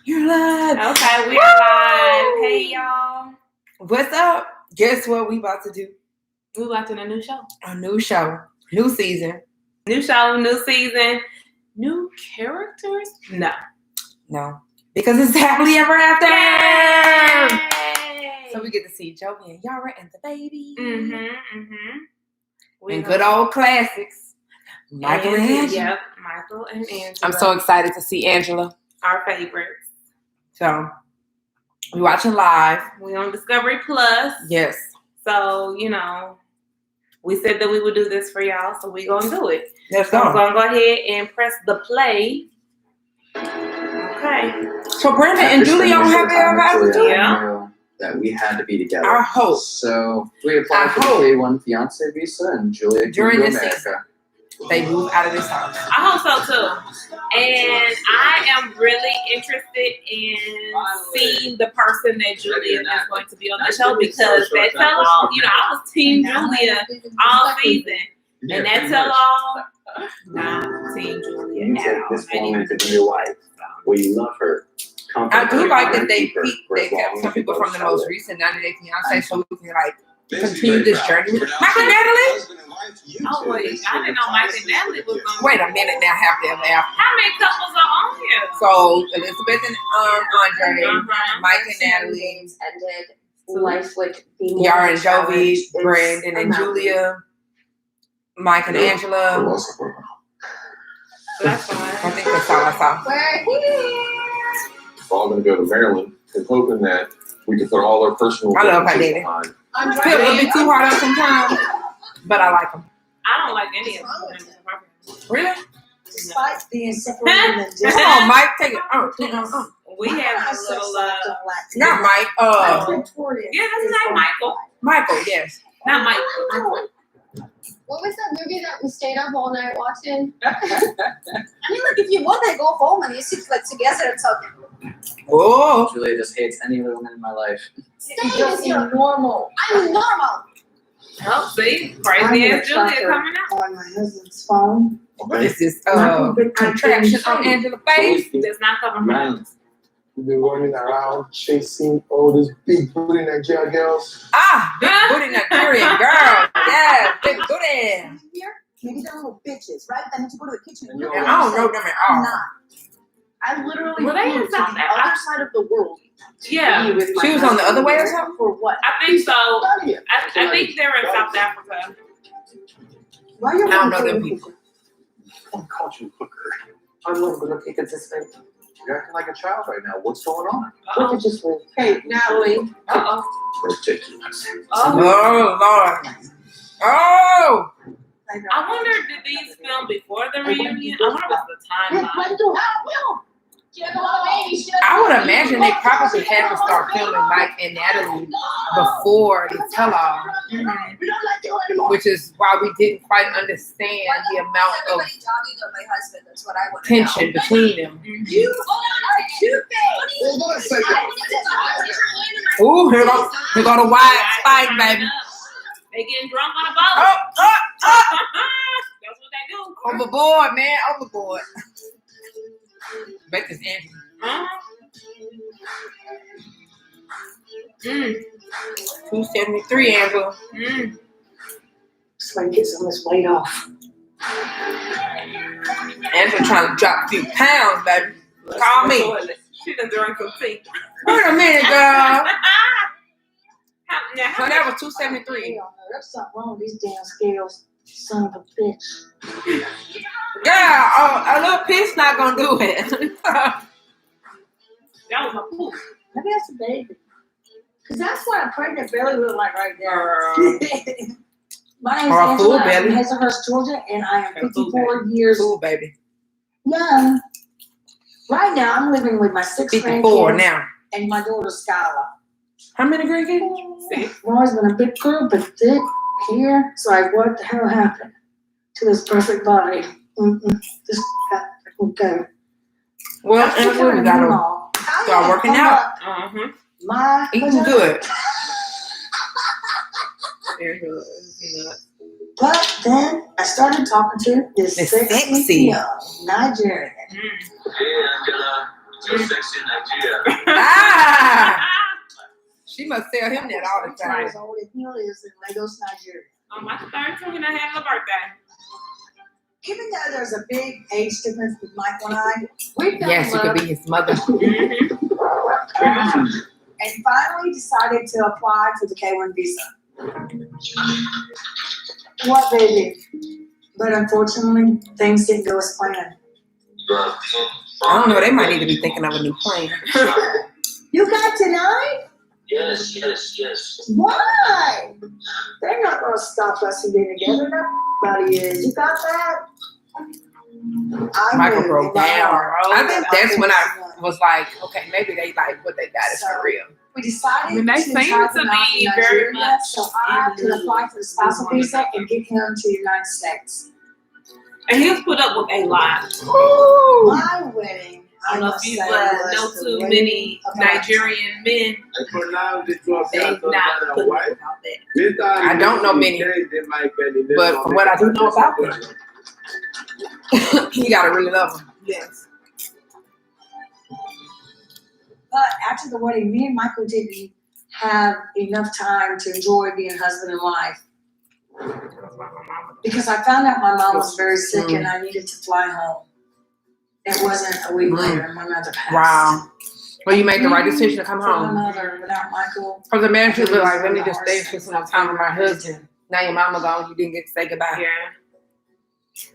You're live. Okay, we're live. Hey, y'all. What's up? Guess what we about to do? We're watching a new show. A new show. New season. New show, new season. New characters? No. Because it's happily ever after. Yay! So we get to see Joey and Yara and the baby. Mm-hmm. And good old classics. Michael and Angela. Yep, Michael and Angela. I'm so excited to see Angela. Our favorites. So we watching live. We on Discovery Plus. Yes. So, we said that we would do this for y'all, so we gonna do it. Let's So I'm go. gonna go ahead and press the play. Okay. So Brandon and Julie don't have their advisor too? Yeah. That we had to be together. I hope. So we applied for the K1 fiance visa, and Julia came During to this America. They move out of this house. I hope so too. And I am really interested in seeing the person that Julia is going to be on the show, because that tell all, I was team Julia all season. And that tell all, nah, team Julia You at take all. this woman to be your wife. We love her. I do like that they Keep her for they as long kept as some people both from the shall most live. recent 90 Day Fiancé, so we can continue this journey with Michael and Natalie. Oh wait, I didn't know Mike and Natalie was going. Wait a minute now, happily ever after. How many couples are on here? So Elizabeth and Andre, Uh-huh. Mike and Natalie, ended. Life would be more Yara and Jovi, challenged. Brandon and Julia, Mike and Angela. That's I fine. think that's all I saw. We're here. We're all going to go to Maryland and hoping that we can put all our personal I love how differences they did. behind. I'm Feel a little bit too hard on sometimes, but I like them. I don't like any of them. Really? Despite being separated and Come on, Mike, take it. We have a little, Not Mike. yeah, that's not Michael. Michael. Yes. Not Michael. What was that movie that we stayed up all night watching? I mean, like, if you want to go home and you sit like together and talk. Oh. Julia just hates any other woman in my life. Stay is your normal. I'm normal. Oh, see? Crazy ass Julia coming out. On my husband's phone. What is this? Contraction on Angela's face. That's not coming from us. Been running around chasing all these big booty Nigerian girls. Ah, big booty Nigerian girl. Yeah, big booty. Here, maybe they're little bitches, right? That means you go to the kitchen. And you're And I don't know them at I'm all. not. I literally Were they in flew to South the Africa? other side of the world. Yeah, to be with my She was on the husband. other way or something? For what? I think so. Out here. I think they're in South Africa. Why you I don't know them people. I called you a hooker. I'm not gonna kick it this way. You're acting like a child right now. What's going on? Look at just with. Hey, Natalie. Uh-oh. Ridiculous. Oh. Oh Lord. Oh. I wonder, did these film before the reunion? I wonder what's the timeline. I would imagine they probably had to start filming Mike and Natalie before the tell-all, which is why we didn't quite understand the amount of my husband. That's what I want tension between them. You are two-faced. Hold on a second. Ooh, here go the wide spike, baby. They getting drunk on a boat. Oh, oh, oh. That's what they do. Overboard, man, overboard. Bet this Angela. Uh-huh. Mm. 273, Angela. Mm. Just like get some of this weight off. Angela trying to drop a few pounds, baby. Call me. She done drank some tea. Wait a minute, girl. Now, So that was 273. There's something wrong with these damn scales. Son of a bitch. Girl, a little piss not gonna do it. that was my poop. Maybe that's a baby. Because that's what a pregnant belly look like right there. My name's Or a full Angela. I'm belly. from Hazelhurst, Georgia, and I am A full 54 years Ooh, baby. young. Right now, I'm living with my 6 54 grandkids now. and my daughter, Skylar. How many grandkids? I've always been a big girl, but thick here. So like, what the hell happened to this perfect body? Just got to go. Well, Angela, we gotta start working out. Uh-huh. My Eating vagina. good. But then I started talking to this This sexy sexy. young Nigerian. Mm. Hey, Angela. Ah! She must tell him that all the 3 time. years old and he lives in Lagos, Nigeria. On my 13th, I had a birthday. Even though there's a big age difference with Michael and I, we fell Yes, in you could love be his mother. and finally decided to apply for the K1 visa. What baby? But unfortunately, things didn't go as planned. I don't know. They might need to be thinking of a new plan. You got tonight? Yes. Why? They're not going to stop us from being together. Nobody is. You got that? I Michael knew broke in my down. heart I think that's when I won. was like, okay, maybe they like what they got is for real. We decided When they to seem try to them out be in very Nigeria, much so I could apply for the spousal visa and get him to the United States. And he was put up with a lot. My wedding, I don't know if must you say, was know the too wedding many of my Nigerian men. They not put up about that. I don't know many, but from what I do know about them, you gotta really love them. Yes. But after the wedding, me and Michael didn't have enough time to enjoy being husband and wife. Because I found out my mom was very sick and I needed to fly home. It wasn't a week later and my mother passed. Wow. Well, you made the right decision to come For my home. mother, without Michael. Because the man should look like, let me just stay for some time with my husband. Now your mama gone, you didn't get to say goodbye. Yeah.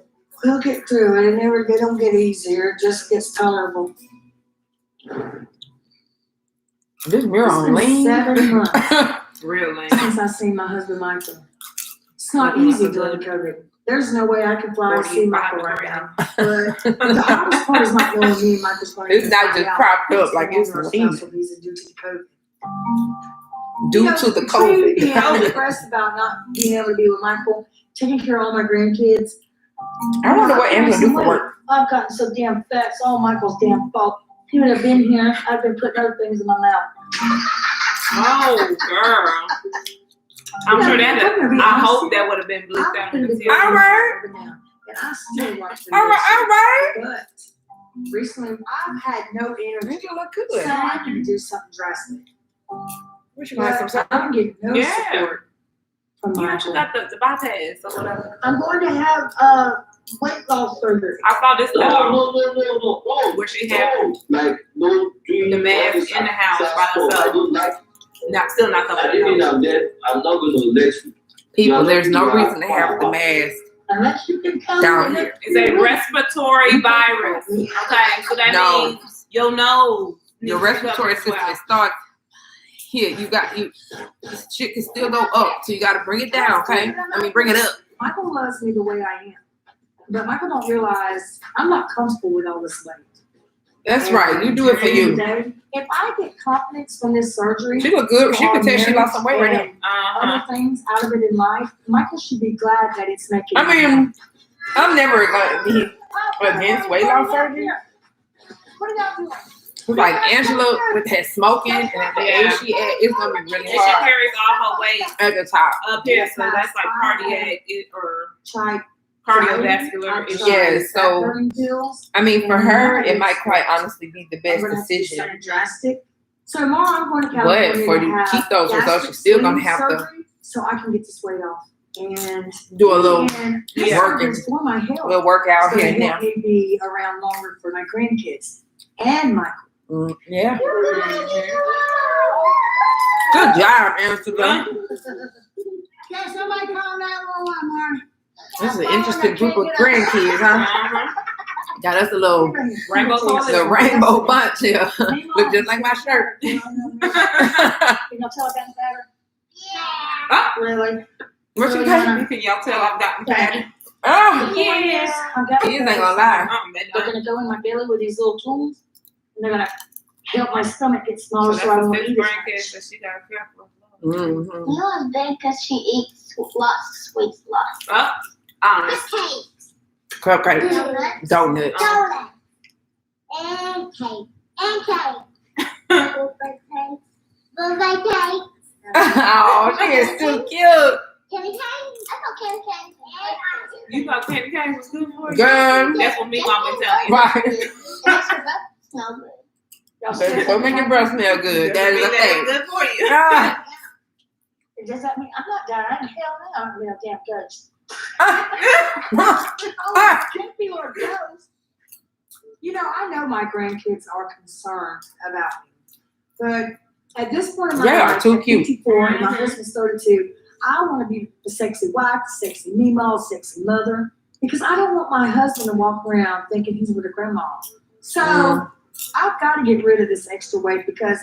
We'll get through it. They don't get easier. It just gets tolerable. This mirror It's on been lean. 7 months Real lame. since I seen my husband Michael. It's not easy during COVID. There's no way I can fly and see Michael right now. But the hardest part is not knowing me and Michael's going to It's not just propped up like it's lean. visa due to the COVID. Due to the Between being COVID. depressed about not being able to be with Michael, taking care of all my grandkids. I wonder what Angela do for work. I've gotten so damn fat. It's all Michael's damn fault. He would have been here. I've been putting other things in my mouth. Oh, girl. I'm sure that. I hope that would have been bleeped out. All All right. And I still watch the All right. But recently, I've had no energy. You look So good. I need to do something drastic. What you want, some I'm getting no Yeah. support from You Michael. got the bypass or whatever. I'm going to have weight loss surgery. I saw this little No. where she had Like, no dream. the mask in the house by herself. Still not I coming didn't out. know that. I'm not gonna let you. People, there's no reason to have the mask Unless you can come down with here. It's a respiratory virus. Okay, so that No. means your nose. Your needs to respiratory cover as well. system starts here. You shit can still go up, so you got to bring it down. Okay, I mean bring it up. Michael loves me the way I am. But Michael don't realize I'm not comfortable with all this weight. That's right. You do it for you. If I get confidence from this surgery, She look good. She can tell she lost some weight right now. and Uh-huh. other things out of it in life, Michael should be glad that it's making. I mean, I'm never going to be against weight loss surgery. What are y'all doing? It's like Angela with her smoking and at the age she at, it's gonna be really And she hard carries all her weight at the top. up here, so that's like cardiac or Try cardiovascular I've issues. tried Yeah, so- fat-burning pills. I mean, for her, it might quite honestly be the I'm best gonna have to do decision. something drastic. So tomorrow I'm going to California But for to to have keep those results, gastric you're still gonna sleeve have to surgery so I can get this weight off. And do a little this working. is for my health. little workout It's here and gonna there. help me be around longer for my grandkids and Michael. Yeah. Good job, Angela. Can somebody call 911, Marty? This is an interesting group of grandkids, huh? Uh-huh. Got us a little Rainbow colors. the rainbow bunch here. Look just like my shirt. You gonna tell about better? Oh, Really? What you Really, got? Hannah? can y'all tell I've gotten fatty? Oh, Yes. kids ain't gonna lie. They're gonna go in my belly with these little tools, and they're gonna help my stomach get So smaller that's so I the won't fifth eat as grandkid much. that she got careful. Mm-hmm. You know it's bad because she eats lots of sweets, lots. Oh, honest. Cupcakes, Cupcake, donuts, donut. donuts, and cake, and cake. Birthday cake. Birthday cake. Oh, she is too cute. Candy cane? I thought candy cane. You thought candy cane was good for you? Girl. That's what me mama been telling you. Right. It makes your breath smell good. Go make your breath smell good. That is a That's thing. good for you. Ah. Does that mean I'm not dying? Hell no, I'm gonna damn judge. Ah. Can't be Lord knows. You know, I know my grandkids are concerned about me, but at this point in my They are life, too at cute. 54, and my husband's 32, I want to be the sexy wife, the sexy Nemo, sexy mother, because I don't want my husband to walk around thinking he's with a grandma. So I've got to get rid of this extra weight because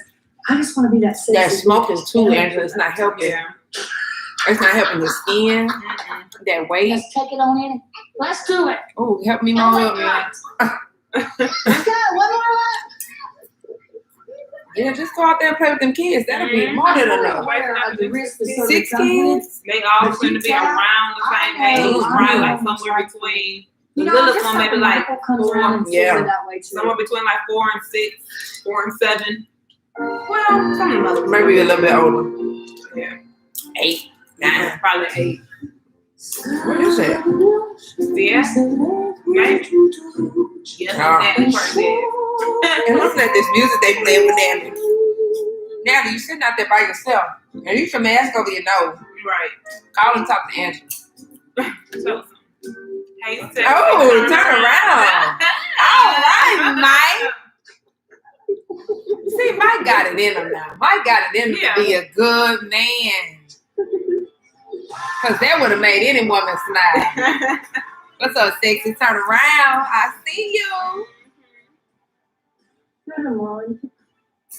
I just want to be that sexy. That smoking too, Angela. It's not helping. Yeah. It's not helping the skin. That weight. Let's take it on in. Let's do it. Oh, help me, mom. Okay, one more lap. Yeah, just go out there and play with them kids. That'll be more than enough. The risk is so 6 that kids? They all seem to be around the same age, probably like somewhere between. The littlest one maybe like comes around and Yeah. sees it that way too. somewhere between like 4 and 6, 4 and 7. Well, some of them Maybe a little bit older. Yeah. 8, 9. Probably 8. What is it? Yeah. Maybe. Yeah, that part did. And listen at this music they play for Natalie. Natalie, you sitting out there by yourself. And you some mask over your nose. Right. Call and talk to Angela. So, hey, Oh, turn around. All right, Mike. See, Mike got it in him now. Mike got it in him to be a good man. Because that would have made any woman smile. What's up, sexy? Turn around. I see you.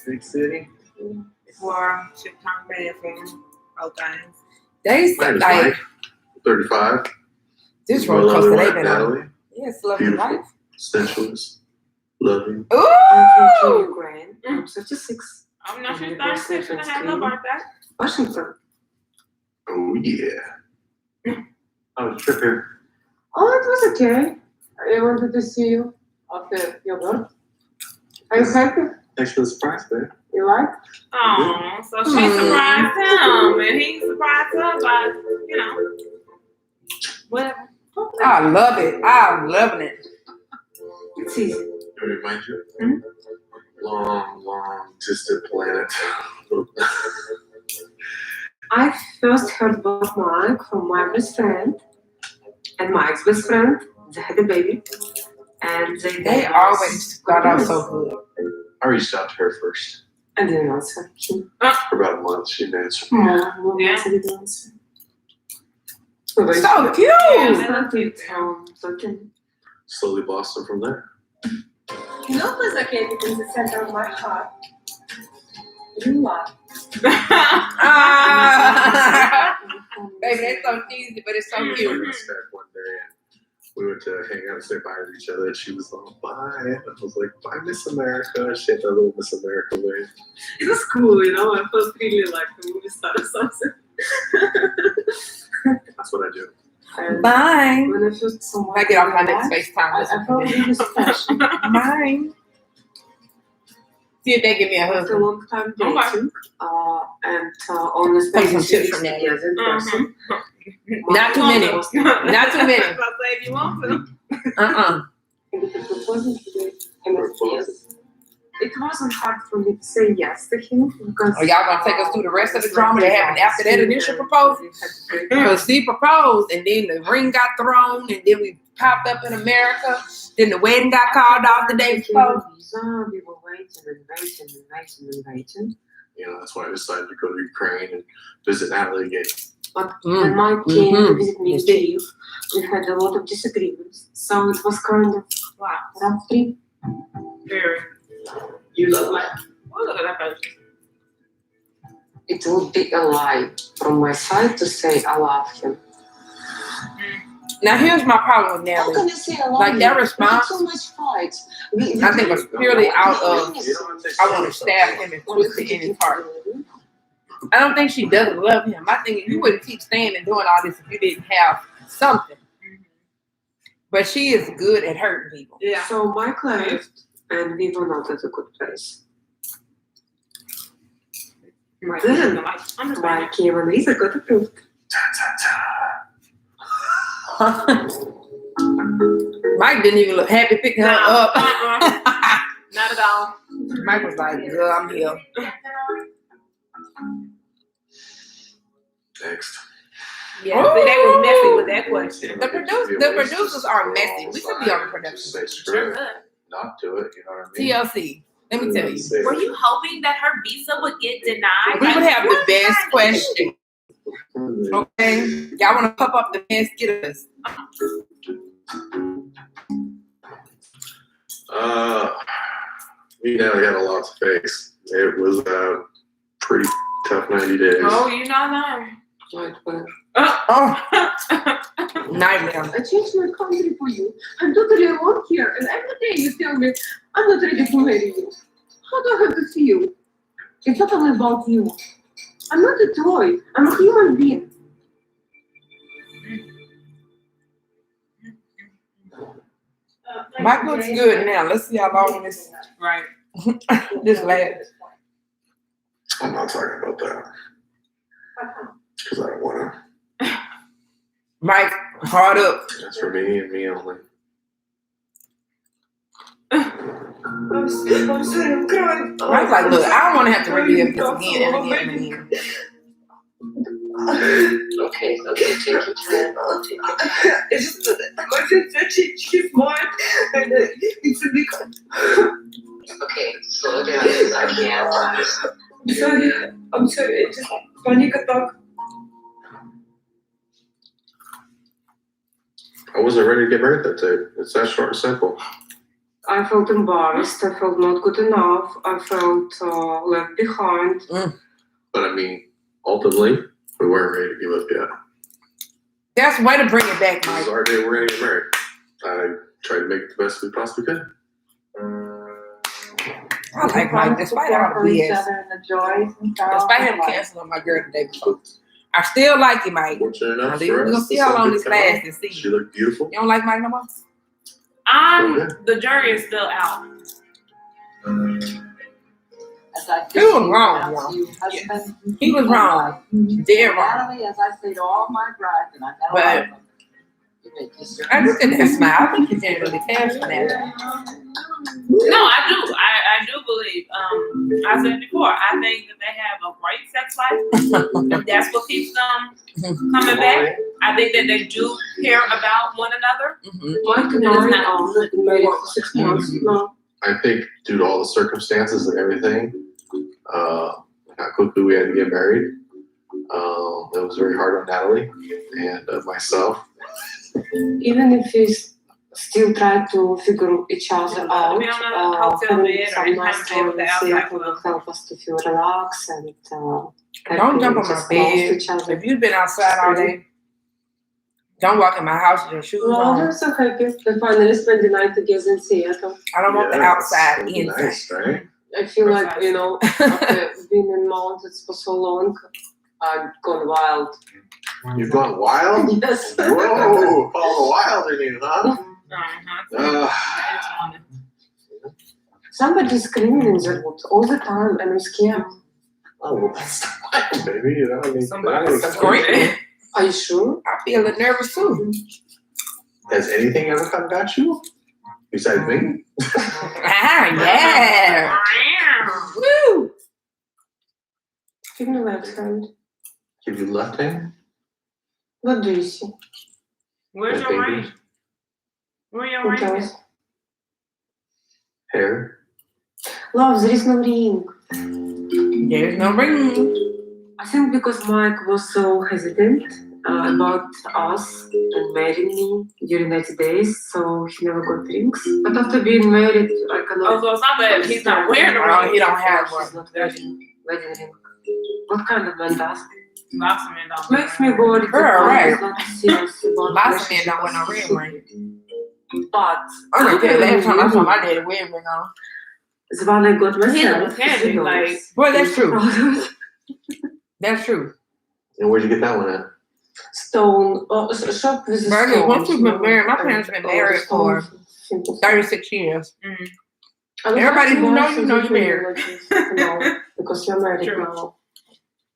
Big city. For shit turn bad for all things. They said, like, 35. this roller coaster they been on. Natalie, Yes, love your beautiful, life. sensuous, loving. Ooh! Grand. I'm 36. I'm not sure 36 and a half no birthday. Washington. Oh yeah. Oh, trip here. Oh, it was okay. I wanted to see you after your birth. Are you happy? Thanks for the surprise, babe. You like? Oh, so she surprised him and he surprised her by, you know, whatever. I love it. I'm loving it. It's easy. Let me remind you. Long distant planet. I first heard about Mike from my best friend and Mike's best friend. They had a baby. And They always start out so good. I reached out to her first. I didn't answer him. For about a month, she didn't answer. Yeah. I didn't answer. So cute. Slowly blossomed from there. You know who's okay because it's the center of my heart? You are. Ah. Baby, that's so cheesy, but it's so We cute. went back one day and we went to hang out and say bye to each other. And she was like, bye. And I was like, bye, Miss America. She had that little Miss America way. It was cool, you know. I felt really like a movie star or something. That's what I do. And Bye. when I first saw When I get off my next FaceTime, I felt really special. Bye. See if they give me a After a husband. long time dating, and on the Take some spending tips from that. together in person. Not too many. Not too many. I'll say if you want to. It wasn't hard for me to say yes to him because. Oh, y'all gonna take us through the rest of the drama that happened after that initial proposal? Because he proposed, and then the ring got thrown, and then we popped up in America. Then the wedding got called off the day before. We were waiting. You know, that's why I decided to go to Ukraine and visit Natalie again. But when Mike came to visit me in Yes, Kyiv, we had a lot of disagreements. So it was kind of Wow. rough trip. Very. You love Mike? Oh, look at that person. It would be a lie from my side to say I love him. Now here's my problem with How Natalie. can you say I love Like you? that We response, had so much fight. I think was purely out of You don't have to I want to stab him and twist it in his heart. I don't think she doesn't love him. I think you wouldn't keep staying and doing all this if you didn't have something. But she is good at hurting people. Yeah. So Mike left and we were not at a good place. Mike came and Lisa got approved. Mike didn't even look happy picking her up. Not at all. Mike was like, girl, I'm here. Next. Yeah, see, they was messy with that question. The producers are messy. We could be on the production. Say screw Sure it, could. not do it. You know what I mean? TLC. Let me tell you. Say Were it. you hoping that her visa would get denied? We would have the best question. question. Okay? Y'all want to pop up the mess? Get us. We now had a lot to face. It was a pretty tough 90 days. Oh, you don't know. Nightmare. Oh, nightmare. I changed my country for you. I'm totally alone here, and every day you tell me I'm not ready to marry you. How do I have to see you? It's not only about you. I'm not a toy. I'm a human being. Mike looks good now. Let's see how long this Right. this lasts. I'm not talking about that. Because I don't want to. Mike, hard up. That's for me and me only. I'm sorry, I'm crying. Mike's like, look, I don't want to have to relive this again and again and again. Okay, take your time. It's just my sister, she's smart, and it's a big. Okay, slow down because I can't. I'm sorry, it's just panic attack. I wasn't ready to get married that day. It's that short and simple. I felt embarrassed. I felt not good enough. I felt left behind. But I mean, ultimately, we weren't ready to give up yet. That's the way to bring it back, This Mike. is our day. We're going to get married. I tried to make it the best we possibly could. I like Mike, despite all the each BS. other and the joys and stuff. Despite him canceling my girl the day before. I still like you, Mike. Fortunate Now, enough we're for us. gonna see how long this lasts and She see. looked beautiful. You don't like Mike no more? The jury is still out. As I He was say, wrong, about you, husband, He was wrong. Dead wrong. Natalie, as I say to all my brides, and I know But- all of them, you make this your- I look at that smile. I think you genuinely cares for that. No, I do. I do believe. I said before, I think that they have a great sex life. If that's what keeps them coming back. I think that they do care about one another. Mhm. Mike and I have been married for 6 months now. I think due to all the circumstances and everything, how quickly we had to get married, it was very hard on Natalie and myself. Even if we still try to figure each other out, Be on a hotel having bed or some in nice kind of bed with time the and outside safe will club. help us to feel relaxed and Don't jump on my just close to bed. each other. If you've been outside all day, don't walk in my house with your shoes Well, on. I'm so happy we finally spent the night together in Seattle. I don't want the Yeah, outside it'd be inside. nice, right? I feel like, after being in mountains for so long, I've gone wild. You've gone wild? Yes. Whoa, all the wild in you, huh? Somebody's screaming in the woods all the time and I'm scared. Oh, well, that's wild, baby. You know, I mean, Somebody's that is- Screaming. Are you sure? I feel a little nervous too. Has anything ever come got you? Besides me? Yeah. Woo. Give me left hand. Give you left hand? What do you see? Where's My your baby? ring? Where your Who ring cares? is? Hair? Love, there is no ring. There's no ring. I think because Mike was so hesitant about us and marrying me during 90 days, so he never got rings. But after being married, I Oh, cannot. so it's not that he's not wearing a Oh, ring. he don't have He's one. not wearing wedding ring. What kind of man does? Lots of men don't. Makes me worried Girl, that right. Mike is not serious about Lots of men don't wear no ring. But I don't care. Last time I saw my daddy wearing ring on. the one I got He myself. was handy, like Boy, that's true. That's true. And where'd you get that one at? Stone, shop with the Bernie, stones, once you've been you know, married, my and parents been all the married for stones, simple 36 years. I was Everybody asking who why know you she's know you doing married. like this, you know, because you're married True. now.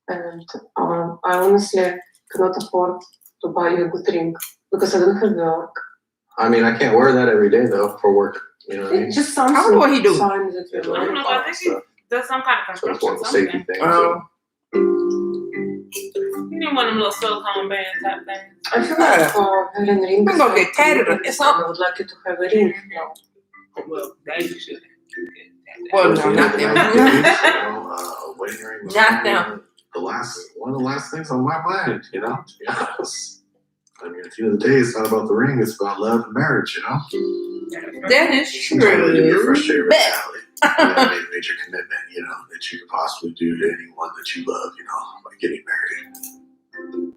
And I honestly cannot afford to buy you a good ring because I don't have work. I mean, I can't wear that every day, though, for work. You know what I mean? It's just something. I wonder what he do. Signs that Yeah, you're I don't know. I think he does some kind of So it's one construction. of the safety Something. things. You need one of them little silicone band type things. I feel like for having a ring. I'm gonna get tatted or something. I would like you to have a ring. No. Well, they should. Well, no, not them. Wedding ring was Not them. one of the last things on my mind, you know, to be honest. I mean, at the end of the day, it's not about the ring, it's about love and marriage, you know? That is Sometimes you get true. frustrated with Bet. reality. You know, make a major commitment, you know, that you could possibly do to anyone that you love, you know, by getting married.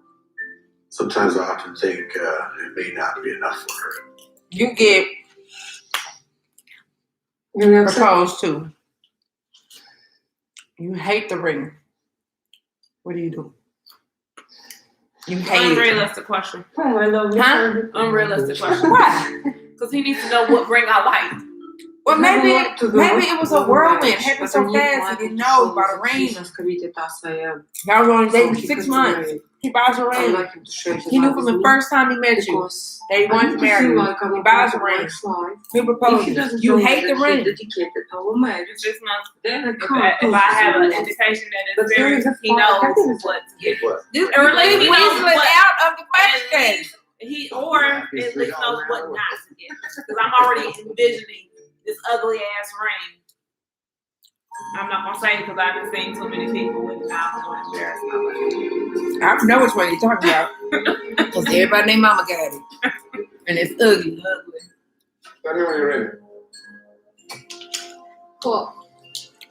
Sometimes I often think it may not be enough for her. You get You're upset? proposed to. You hate the ring. What do you do? You hate it. Unrealistic question. Oh, I love you. Huh? Unrealistic question. Why? Because he needs to know what ring I like. Well, maybe to go. maybe it was a whirlwind. But Happened so then fast he didn't know about a ring. Y'all Y'all was only dating 6 months. He buys a ring. He knew from the first time he met you that he wanted to marry you. He buys a ring. He proposes. You hate the ring. It's 6 months. Then I If I have an indication that it's serious, he knows what to get. What? This Or at least really he knows weaseling what- out of the At question. least or at least knows what not to get. Because I'm already envisioning this ugly ass ring. I'm not gonna say it because I've seen too many people with it. I don't want to embarrass my life. I know which one you're talking about. Because everybody named Mama got it. And it's ugly. Tell me when you're ready. Cool.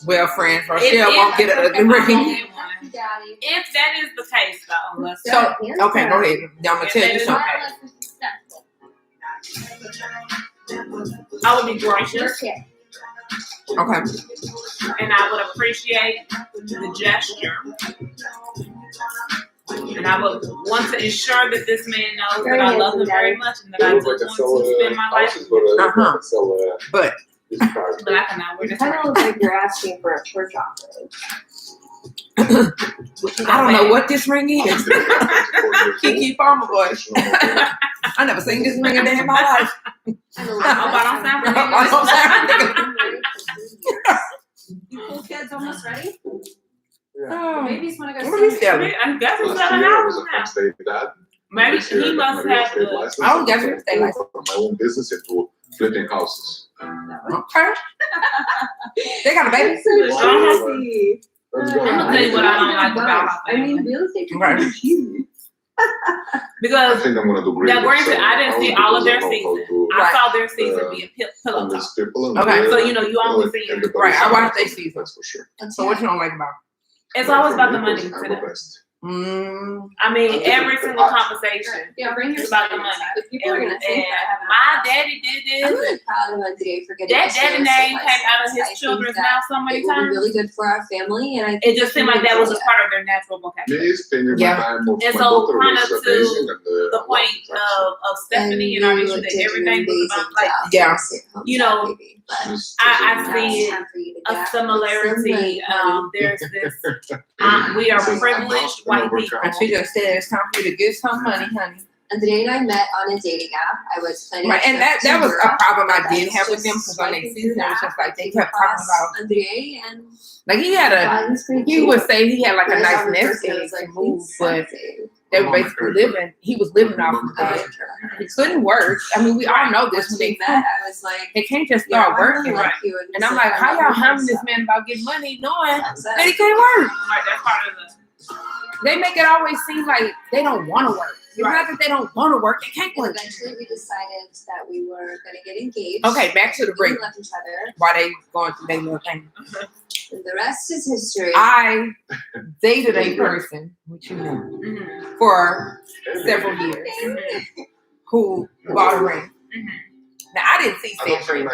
Well, friends, If- Rochelle won't get an ugly ring. Daddy. If that is the case, though, So, okay, go ahead. I'm going to tell you something. I would be gracious Okay. Okay. and I would appreciate the gesture. And I would want to ensure that this man knows that I love him very much and that I do want to spend my life with him. Uh-huh. But But I cannot wear It this kind ring. of looks like you're asking for a church offering. I don't know what this ring is. Kiki Farmer boy. I never seen this ring a day in my life. I hope I don't sound I don't sound You cool kids almost ready? Oh, Babies want to go what are you swimming. selling? I guess it's Last 7 year, I hours was a now. French state dad. Maybe This year, he I got must my real have estate the. license. I don't get real estate license. From my own business into flipping houses. Okay. They got a baby. Fancy. Let's I'm go. gonna tell you what I don't like about our I mean, family. real estate Right. is huge. I Because think I'm gonna do great. now, granted, I didn't see all of their season. I Right. saw their season be a pillow talk. Okay, so you know you only see it. Right, I watched their season. That's for sure. So what you don't like about It's always about the money to them. it? I mean, every single conversation Yeah, bring your is about the money. The people are And, gonna think that. my daddy did I'm this. really proud of Andre for getting That us daddy real name estate came out of license. I his think children's that mouth so many It will be times. really good for our family, and I think It just seemed like that was a part of their natural vocabulary. Me spending Yeah. my time with And my so, daughter kind was of to amazing, and The point of Stephanie and our issue that everything was about, like, Yeah. you know, I see a a similarity. There's this. We are privileged white people. And she just said it's time for you to get some money, honey. Andre and I met on a dating app. I was planning Right, a and trip that to was a Europe, problem I but did that's have with them just because on their swiping season through it was the just like app, they I kept came talking about across Andre, and like he had a God, he's pretty he cute. would say he had like a When I nice saw him in nest person, I egg was like, to move, he's but sexy. they were basically living. He was living off of I that. liked her. He couldn't work. I mean, we all know this Once when we they met, I was like, they can't just yeah, start I really working. like you. And he's I'm like, how I y'all love harming this myself. man about getting money knowing That's that he it. can't work? Right, that's part of the. They make it always seem like they don't want to work. It's Right. not that they don't want to work; they can't And work. eventually we decided that we were going to get engaged. Okay, back to the We break. left each other, While they going through their little thing, and the rest is history. I dated a person, which you know, Mhm. for several years, who bought a ring. Now I didn't see said ring,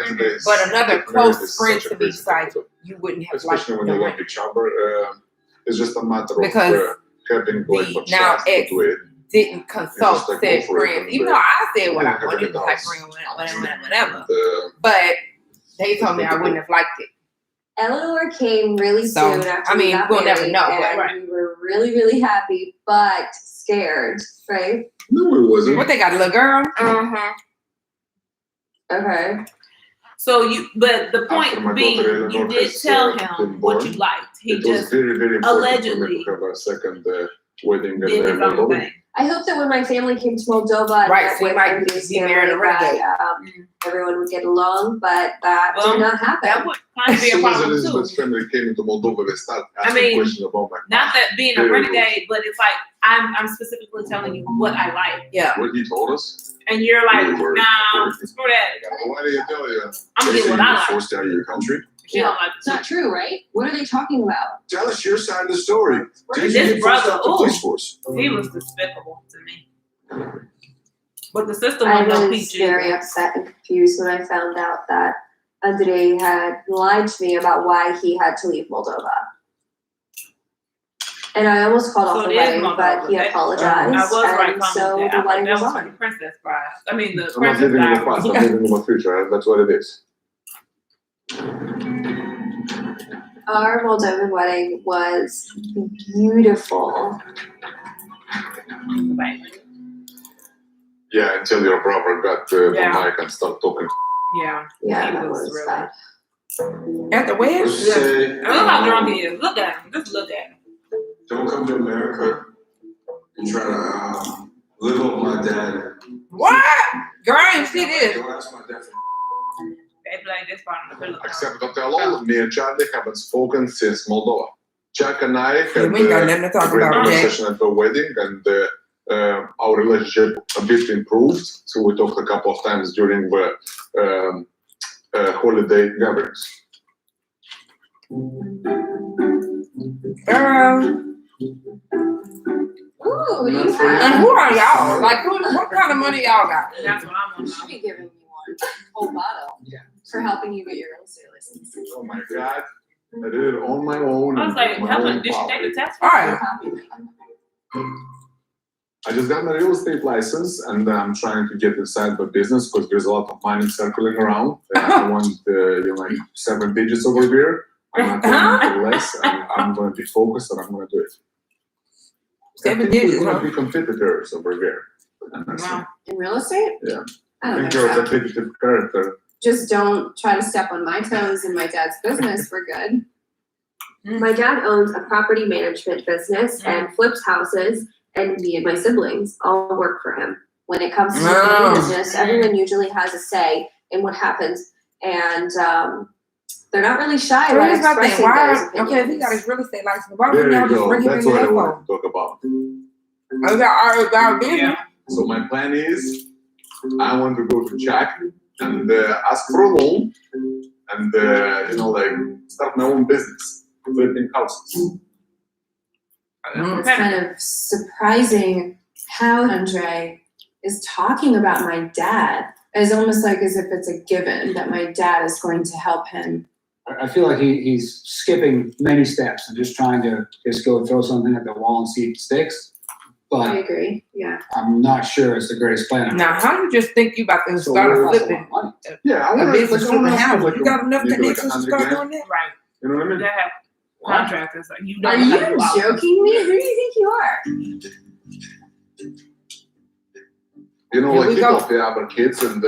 but another close friend to me was like, you wouldn't have liked Especially the when you ring. love each other, it's just a matter Because of having like the what now trust ex to it. Didn't consult just like said go for it friends, and even do though it. I said what Yeah, I wanted, everything like else. ring, whatever. The, But they told me I wouldn't have liked it. Eleanor came really So, soon after I mean, we got we'll never married, know, but- and we were really, really happy, but scared, right? no, it wasn't. What they got, a little girl? Okay. But the After point my being, daughter you Eleanor did has, tell been him what born, you liked. He it was just very, very important for allegedly me to have a second wedding did his in own Moldova. thing. I hope that when my family came to Moldova and Right, met so you with might Andrew's be married family, a renegade. that everyone would get along, but that Well, did not happen. That would kind of As be a soon as problem Elizabeth's too. family came into Moldova, they started I asking mean, questions about my Not that being a Very renegade, but it's like I'm specifically telling you what I like, Yeah. what he told us. and you're like, We were- nah, screw that. Why do you tell you? I'm gonna get what I like. Forced out of your country. She don't like It's not true, right? What are they talking about? Tell us your side of the story. Did you This get forced brother, out the ooh. police force? He was despicable to me. But the sister I one don't was teach you. very upset and confused when I found out that Andrei had lied to me about why he had to leave Moldova. And I almost called So off the it is wedding, Moldova. but he I apologized, was right and calling so that. the wedding That was was like the on. princess bride. I mean, the I'm not princess living in the bride. past, I'm living in the future. That's what it is. Our Moldovan wedding was beautiful. Yeah, until your brother got the Yeah. mic and started talking. Yeah. Yeah, He that was was really- bad. At the wedding? Let's say, I look how drunk he is. Look at him. Just look at him. don't come to America and try to live up my dad. What? Girl, I ain't see this. Don't ask my dad. They play this part of the Philippines. Except that all me and Charlie haven't spoken since Moldova. Jack and I Yeah, had we ain't got nothing to a talk great about today. conversation at the wedding, and our relationship a bit improved. So we talked a couple of times during the holiday gatherings. Girl. Ooh, you And have. who are y'all? Like, what kind of money y'all got? That's what I want to Should know. be giving you one whole bottle for helping you get your real estate license. Oh my God. I did it on my own. I was like, and my Helen, own did she power. take the test? All right. I just got my real estate license and I'm trying to get inside the business because there's a lot of money circling around. And I want like 7 digits over here. I'm not going to less, and I'm going to be focused and I'm going to do it. 7 I think digits, we're going huh? to be competitors over here. And that's it. Wow. In real estate? Yeah. I I don't think think you're a so. competitive character. Just don't try to step on my toes in my dad's business. We're good. Mm. My dad owns a property management business and flips houses, and me and my siblings all work for him. When it comes to Wow. the business, everyone usually has a say in what happens, and they're not really shy So about here's my thing. expressing Why? those Okay, if he opinions. got his real estate license, why There wouldn't y'all you just go. bring him That's in what I the want phone? to talk about. Oh, we got our business. Yeah. So my plan is I want to go to Jack and ask for a loan and like start my own business, flipping houses. It's kind of surprising how Andre is talking about my dad as almost like as if it's a given that my dad is going to help him. I feel like he's skipping many steps and just trying to just go throw something at the wall and see if it sticks. I But agree. Yeah. I'm not sure it's the greatest plan. Now, how you just think you about to So start we're- flipping Yeah, I a want business to flipping houses? You got enough maybe connections to 100 start grand. doing that? Right. You know what I mean? They have contractors. Like, you don't Are know how to you do all of joking me? Who do you think you are? You know, Here like we people go. of the other kids and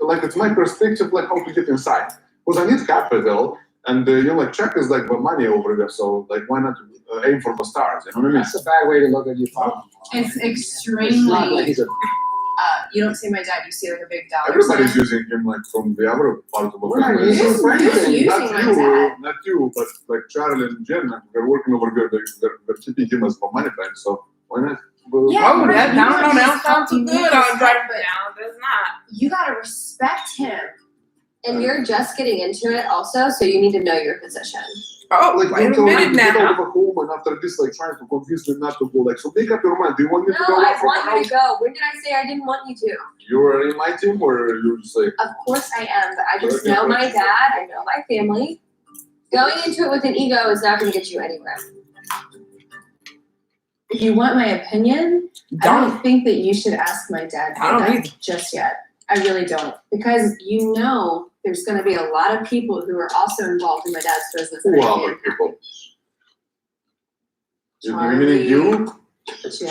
like it's my perspective, like how to get inside. Because I need capital and like Czech is like the money over there, so like why not aim for the stars? You know what I mean? That's a bad way to look at your father. It's It's not like extremely. he's a. You don't see my dad. You see like a big dollar Everybody's sign. using him like from the other part of the We're not family. using Who's- for who's anything. using Not my you, dad? not you, but like Charlie and Jen, they're working over here. They're keeping him as for money time. So why not? Well, Yeah, Oh, right. that You don't want know. his That sounds too help, you good need on his Drake. help, but Now, there's not. You gotta respect him. And you're just getting into it also, so you need to know your position. Oh, Like, wait don't a tell me minute to get now. out of the home and after this, like, trying to convince me not to go. Like, so make up your mind. Do you want me No, to go out I from my want you house? to go. When did I say I didn't want you to? You're in my team, or you're just like, Of course I am, but I just Okay, know my right. dad, I know my family. Going into it with an ego is not gonna get you anywhere. If you want my opinion, I Don't. don't think that you should ask my dad I don't that either. just yet. I really don't. Because you know there's gonna be a lot of people who are also involved in my dad's business. who that I are can't- other people? You Charlie. meaning you?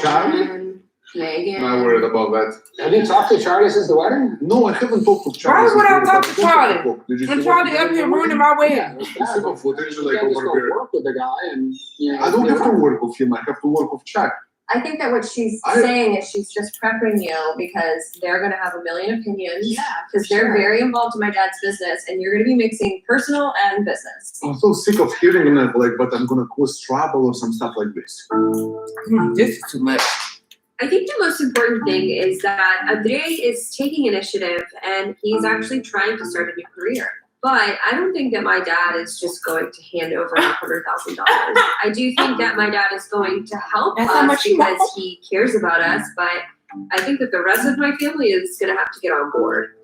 Charlie? Jen, I'm not worried about that. Have you talked to Charlie since the wedding? No, I haven't talked to Why Charlie. would I since talk the to wedding. Charlie? Did you When see Charlie what up he here did? ruining my wedding. The second footage, You like can't just over go here. work with the guy and, you know. I don't have to work with him. I have to work with Chuck. I think that what she's saying is she's just prepping you because they're gonna have a million opinions. Yeah, Because they're very involved in my dad's business and you're gonna be mixing personal and business. I'm so sick of hearing it, like, but I'm gonna cause trouble or some stuff like this. This is too much. I think the most important thing is that Andrei is taking initiative and he's actually trying to start a new career. But I don't think that my dad is just going to hand over $100,000. I do think that my dad is going to help That's how us much you because want? he cares about us. But I think that the rest of my family is going to have to get on board.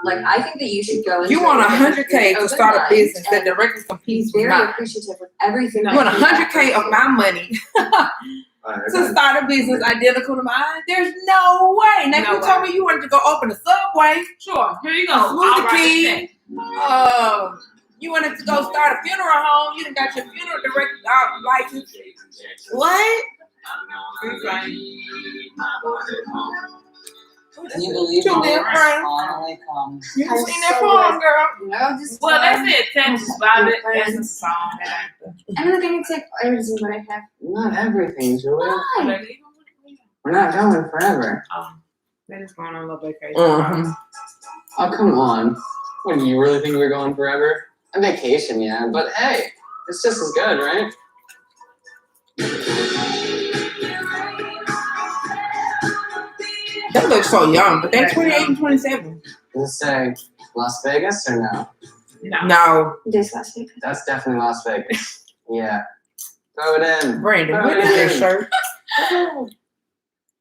Like, I think that you should go into You want it with $100K to open start a mind, business that and directly he's competes with very mine. appreciative of everything. You want $100K of my money to start a business identical to mine? There's no way. Now, No you told me you wanted to go open a Subway. Sure. Here you go. Smoothie I'll write King. it You wanted to go start a funeral home. You done got your funeral director license. What? Can you believe Julia, it friend. finally come? You seen that song, girl? No, just Well, that's it. Texas Violet. That's a song. I'm not gonna take everything what I have. Not everything, Julia. Why? We're not going forever. That is going on a little vacation. Oh, come on. What, do you really think we're going forever? A vacation, yeah, but hey, it's just as good, right? They look so young, but they're 28 and 27. Does it say Las Vegas or no? No. This last week. That's definitely Las Vegas. Yeah. Throw it in. Brandon, Throw what it is this in. shirt?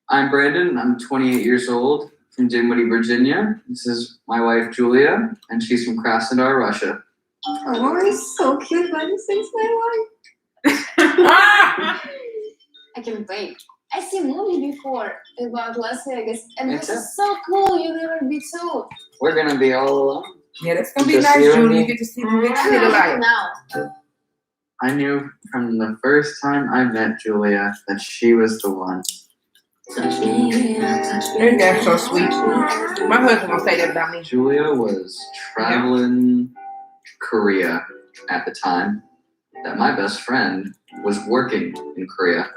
I'm Brandon. I'm 28 years old from Dinwiddie, Virginia. This is my wife, Julia, and she's from Krasnodar, Russia. Oh, he's so cute. Why do you say it's my wife? I can't wait. I see a movie before about Las Vegas, and Me this too. is so cool. You'll never be too. We're gonna be all alone. Yeah, that's gonna be Just nice, you and Julie. me. You get to see the big I'm city not life. now. I knew from the first time I met Julia that she was the one. Isn't that so sweet? My husband gonna say that about me. Julia was traveling Korea at the time that my best friend was working in Korea.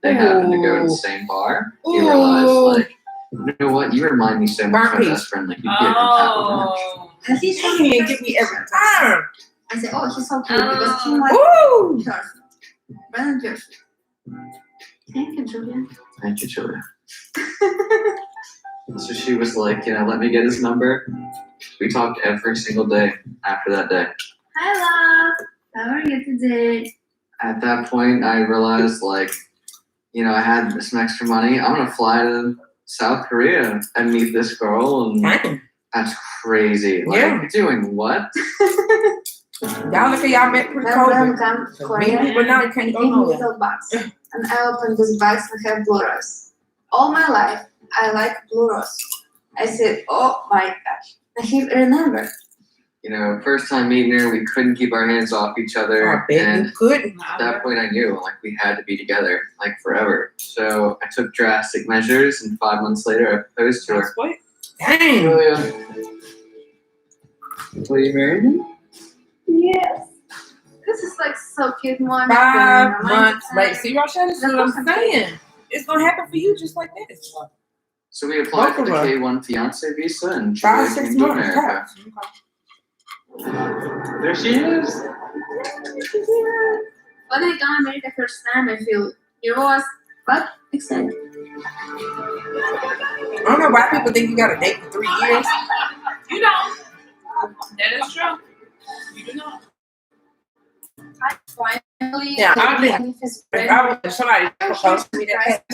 They happened to go to the same bar. He realized, like, you know what? You remind me so much of my best friend. Like, you'd get Oh. And he's so He didn't give me every time. I said, oh, he's so cute because he was Woo! Jersey. Brother Jersey. Thank you, Julia. Thank you, Julia. So she was like, let me get his number. We talked every single day after that day. Hi, love. How are you today? At that point, I realized, like, I had some extra money. I'm gonna fly to South Korea and meet this girl, and that's crazy. Like, Yeah. doing what? Y'all look at y'all met pretty COVID. Many people now can't go nowhere. Little box. And I opened this box and have blue rose. All my life, I like blue rose. I said, oh my gosh. I can remember. First time meeting her, we couldn't keep our hands off each other. I bet and you couldn't. at that point, I knew, like, we had to be together, like, forever. So I took drastic measures, and 5 months later, I proposed to her. Dang. Julia, will you marry me? Yes. This is like so cute, Mom. 5 months later. See, Rochelle, this is what I'm saying. It's gonna happen for you just like this. So we applied for the Both of us. K1 fiance visa, and 5, Julia 6 came to months. America. There she is. When I got to America first time, I feel nervous, but excited. I don't know why people think you gotta date for 3 years. You don't. That is true. You do not. Finally, Yeah, if I was somebody proposed to me that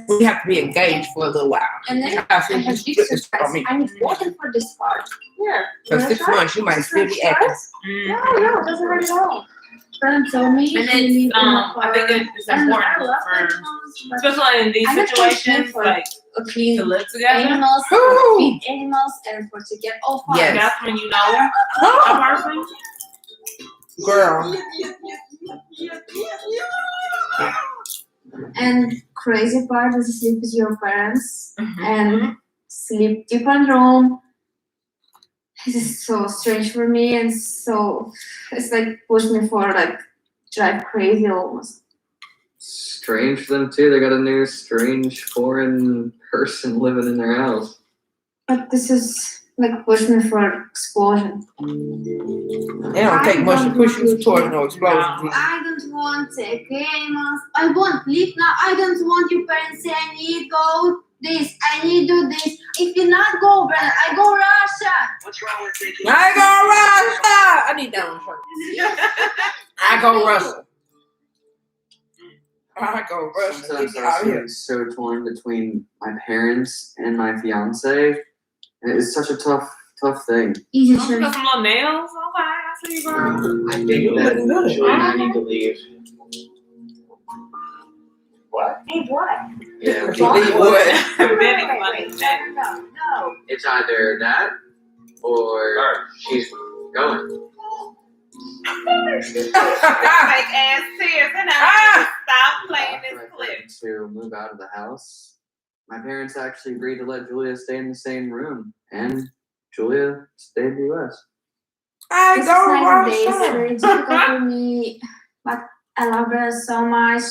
we have to be engaged for a little while. And then I I said, have you big split this for surprise. me. I'm working for this part. Yeah. For 6 months, you might still be active. No, it doesn't hurt at all. Friends told me. And it's, I think it's important for, especially in these situations, like, to live together. Animals, Ooh. feed animals, and for to get all fun. Yes. That's when you know a person. Girl. And crazy part is to sleep with your parents and sleep different room. This is so strange for me, and so it's like push me for like drive crazy almost. Strange for them too. They got a new strange foreign person living in their house. But this is like push me for explosion. They don't take much to push you towards no explosion. I don't want a game. I want leave now. I don't want your parents say I need go this. I need do this. If you not go, Brandon, I go Russia. What's wrong with taking? I go Russia. I need that on shirt. I go Russia. I go Russia. Sometimes Get me out I'm of here. so torn between my parents and my fiance. And it's such a tough thing. You got some little nails? Okay, I see you, girl. I think that Julie and I need to leave. What? Leave what? Yeah, Leave what? Very funny. No. it's either that or she's going. Fake ass tears. And I stop playing this After I clip. threatened to move out of the house, my parents actually agreed to let Julia stay in the same room, and Julia stayed in the U.S. I This go is like a day, it's Russia. very difficult for me, but I love Brandon so much.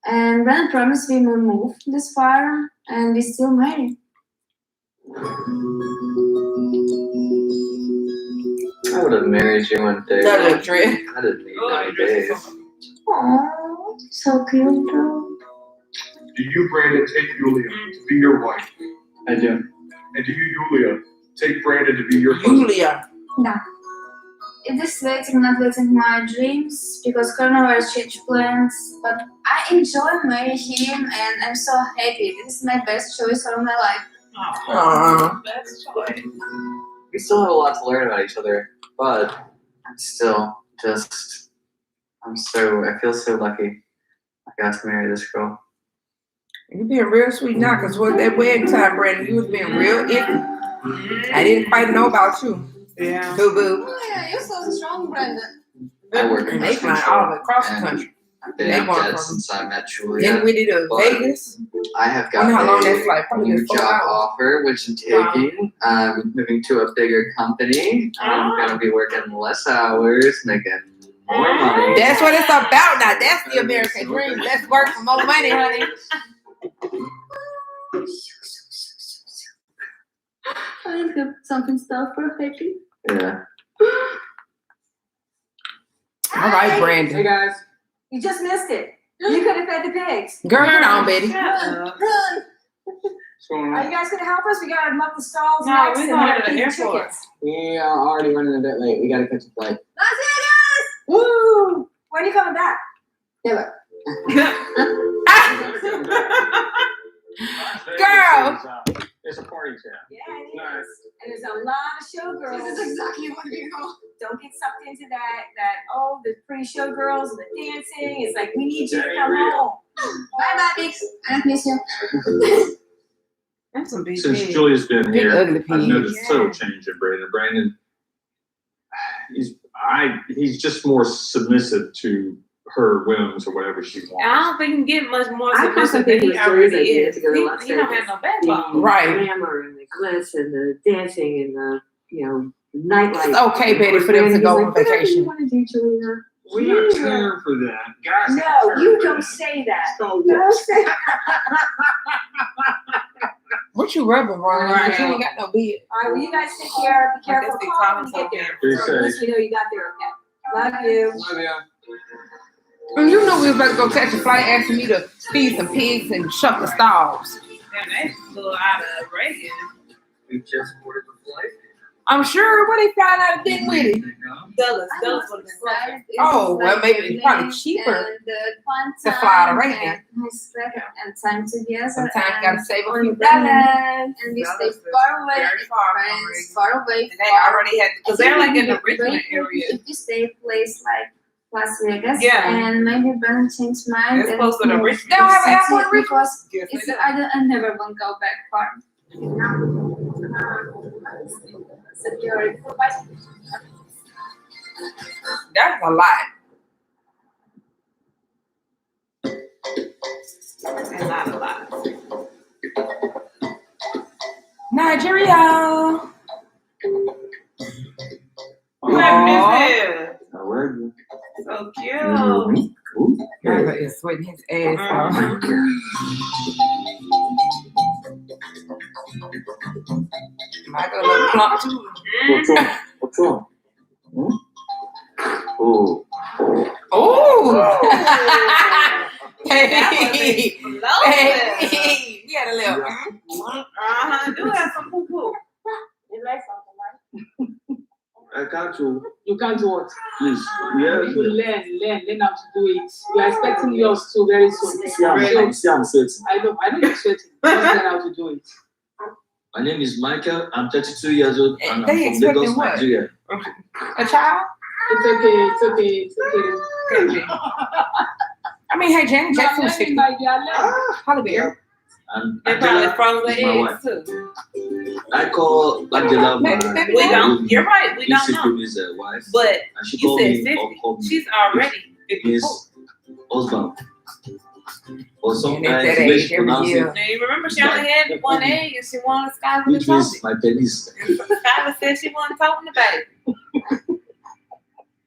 And Brandon promised we will move this far, and we still married. I would have married you one day. Another trip. I didn't need 90 days. Oh, so cute, bro. Do you, Brandon, take Julia to be your wife? I do. And do you, Julia, take Brandon to be your husband? Julia. No. It is letting not letting my dreams because coronavirus changed plans, but I enjoy marrying him and I'm so happy. This is my best choice of my life. Aw. That's choice. We still have a lot to learn about each other, but I'm still just, I feel so lucky I got to marry this girl. You being real sweet now, cause what that wedding time, Brandon, you was being real iffy. I didn't quite know about you. Yeah. Boo boo. Oh yeah, you're so strong, Brandon. I work in And they pest flying control, all across the and country. I've been They out want dead from since I met Julia. Dinwiddie to But Vegas. I have Wonder got how long a that flight? Probably new just 4 job hours. offer, which I'm taking. I'm moving to a bigger company. I'm Ah. gonna be working less hours, making more money. That's what it's about now. That's the American dream. Let's work for more money, honey. I have something stuff for happy. Yeah. All right, Brandon. guys. You just missed it. You could have fed the pigs. Girl, get on, baby. Shut up. Run. What's going Are you guys gonna help us? We gotta muck the stalls No, next we're and going we gotta to the feed airport. chickens. We are already running a bit late. We gotta catch a flight. Woo! When are you coming back? Girl. It's a party town. Yeah, it is. Nice. And there's a lot of showgirls. This is exactly what we know. Don't get sucked into that, the pretty showgirls and the dancing. It's like, we need you to That come ain't real. home. Bye, babies. I miss you. That's some big Since pigs. Julia's been Big here, ugly I've pigs. noticed Yeah. total change in Brandon. Brandon, he's just more submissive to her whims or whatever she I wants. don't think he can get much more I submissive think than it he was Julie's already idea is. to go to Las He don't Vegas. have no backbone. Right. glamour and the glitz and the dancing and the, nightlife. It's okay, Betty, for them to go on Whatever you vacation. want to do, Julia. We have time for that. Guys, No, you don't say that. So Don't say that. What you rubbing, Ron? Right. You ain't got no beard. All right, well, you guys take care. Be I careful. guess they Call call when you him get there. Be So at least safe. we know you got there okay. Love you. Love ya. And you know we was about to go catch a flight, asking me to feed some pigs and shuck the stalls. And that's a little out of Reagan. We just boarded the flight. I'm sure what they found out of Dinwiddie. Dulles would have been closer. Oh, well, maybe it's probably cheaper to fly to Reagan. And time together. Sometimes you gotta save a and few on dollars. And we Dulles stay is far away, very far from friends, Reagan. far away. And they already had, because they're like in the Very Richmond good area. If we stay a place like Las Vegas, Yeah. and maybe Brandon changed mind. It's and close to the move Richmond. They don't have an That's airport it, in Richmond? because Yes, it's, they do. I never won't go back far. Security. That's a lot. And not a lot. Nigeria. What happened is How are you? this? So cute. Michael is sweating his ass off. Michael a little plump too. What's wrong? What's wrong? Hmm? Oh. Oh. Hey. Hey. Hey. We had a little. Do have some poo poo. You like something, right? I can't do. You can't do what? Please. You learn how to do it. We are expecting yours too very soon. See, I'm sweating. I know you're sweating. Just learn how to do it. My name is Michael. I'm 32 years old and I'm They from Lagos, expecting what? Nigeria. A child? It's okay. I mean, hey, Janet Jackson was 50. Holly Berry. And They probably Angela froze is their my eggs wife. too. I call Angela my We don't. You're right. We don't know. Basically, is wife. But And she you called said me 50. or called me She's already 54. his husband. Or And sometimes at that the way age, she every pronounces year. it, Now you remember she only had one egg and she wanted Skylar which to told means my penis. it. Skylar said she wasn't talking the baby.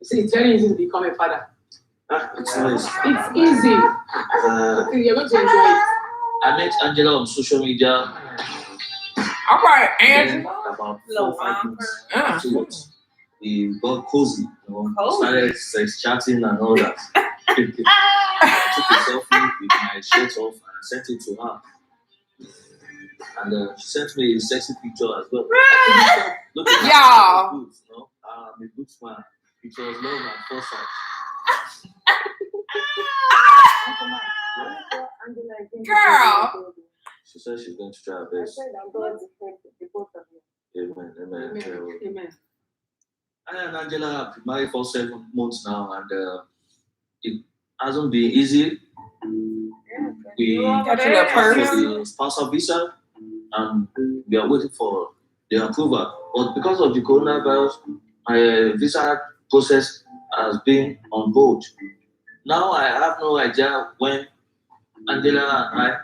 See, it's very easy to become a father. It's nice. It's easy. You're going to enjoy it. I met Angela on social media. All right, And Angela. about Little 4 or 5 months Uh. afterwards, we got cozy. Cozy. Started sex chatting and all that. I took a selfie with my shirt off and I sent it to her. And she sent me a sexy picture as well. Looking at Y'all. my boobs, I'm a good man. It was love at first sight. Girl. She said she's going to try her best. Amen. Amen. I and Angela have been married for 7 months now, and it hasn't been easy. We Got your little purse. for the spousal visa, and we are waiting for the approval. But because of the coronavirus, my visa process has been on hold. Now I have no idea when Angela and I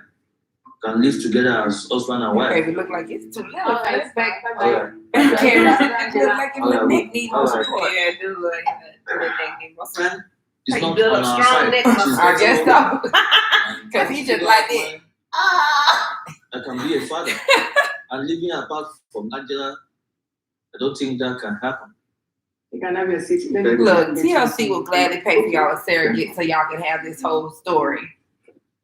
can live together as husband and wife. Baby look like it's too little face back. Alright. Baby Carrie look like your little neck needs more Alright. support. Yeah, it do look like the neck need more support. Friend, it's How you not build on a our strong side. neck She's muscle? I guess getting so. older, and 'Cause he just like it. I can be a father. And living apart from Angela, I don't think that can happen. You can have your seat. Look, TLC will gladly pay for y'all a surrogate so y'all can have this whole story.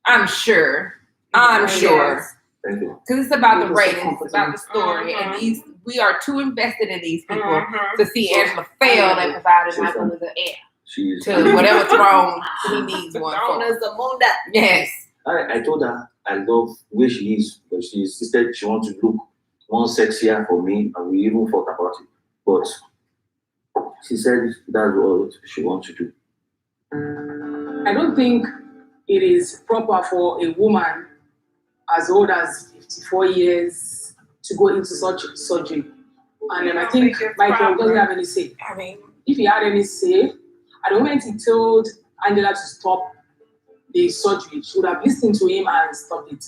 I'm sure. Thank you. Because it's about the ratings, it's about the story, and we are too invested in these people to see Angela fail at providing Michael with an heir She's to whatever throne he needs one Throne for. is the moon that. Yes. I told her I love where she is, but she insisted she wants to look more sexier for me, and we even thought about it. But she said that's what she wants to do. I don't think it is proper for a woman as old as 54 years to go into such surgery. And I think Michael doesn't have any say. I mean, If he had any say, at the moment he told Angela to stop the surgery, she would have listened to him and stopped it.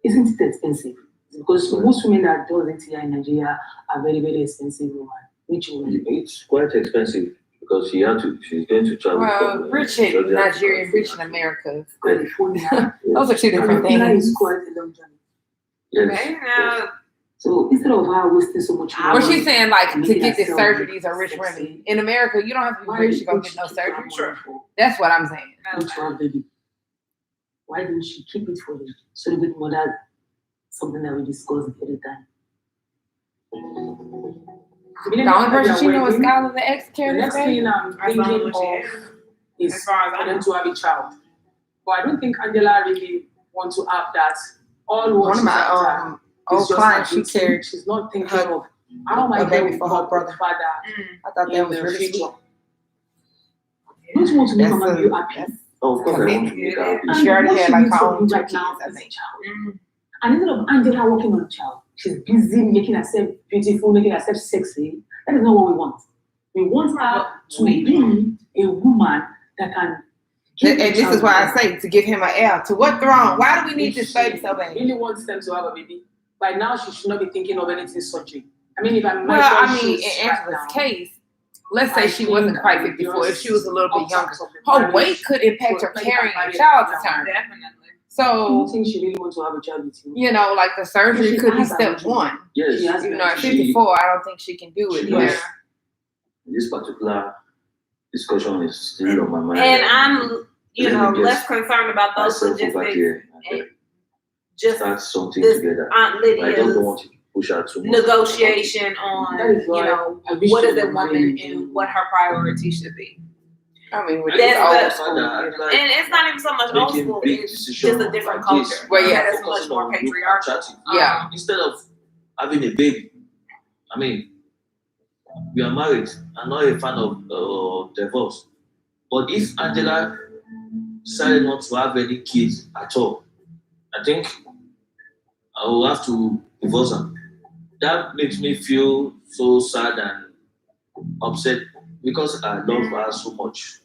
Isn't it expensive? Because most women that do it here in Nigeria are very, very expensive women. Rich women. It's quite expensive because she's going to travel. well, from, rich in Georgia. Nigeria, rich in America. California. Those are two different California things. is quite a long journey. Yes. Okay, now, So instead of her wasting so much money. Well, she's saying like to making get this herself surgery, these are look rich sexy. women. In America, you don't have to be rich to go get no surgery. Sure. That's what I'm saying. Don't you have baby? Why didn't she keep it for the surrogate mother? Something that we discussed the other time. The only person she knows is Skylar, the ex The carrier. next thing I'm as thinking long as she of is. is As far as I for them know. to have a child. But I don't think Angela really wants to have that. All what One of she's my after is old just clients, her she beauty. carried She's not thinking her- of how my a baby baby for her brother. father. I thought that was in the really future. sweet. Don't you want to make That's Mama a- you happy? that's- Oh, of course, I want to Commitment. make her happy. She already what had she like needs her from own you two right kids, now I is a think. child. And instead of Angela working on a child, she's busy making herself beautiful, making herself sexy. That is not what we want. We want her to be a woman that can And this is why I say to give him an L. To what throne? Why do we need this baby so bad? Really wants them to have a baby. By now, she should not be thinking of anything surgery. I mean, if I'm Well, I mean, in Angela's case, let's say she wasn't quite 54. If she was a little bit younger, her weight could impact her carrying a child to term. Definitely. So, I think she really wants to have a child with you. you know, like the surgery could be step one. Yes. You know, at 54, I don't think she can do it. She But knows. This particular discussion is still on my mind. And I'm, you know, Let me less just concerned about those myself over logistics. here And and just start something this together. Aunt I don't Lydia's want to push out too much. negotiation on, That is you why know, I wish what you is a were woman married and what her priority should be. I mean, with I this don't old know, school, Father, you know. like, And it's not even so much old making school, big it's decisions just a different like this. culture. Well, yeah. That is much Focusing more on looking patriarchal. attractive. Yeah. Instead of having a baby, I mean, we are married. I'm not a fan of divorce. But if Angela decided not to have any kids at all, I think I will have to divorce her. That makes me feel so sad and upset because I love her so much.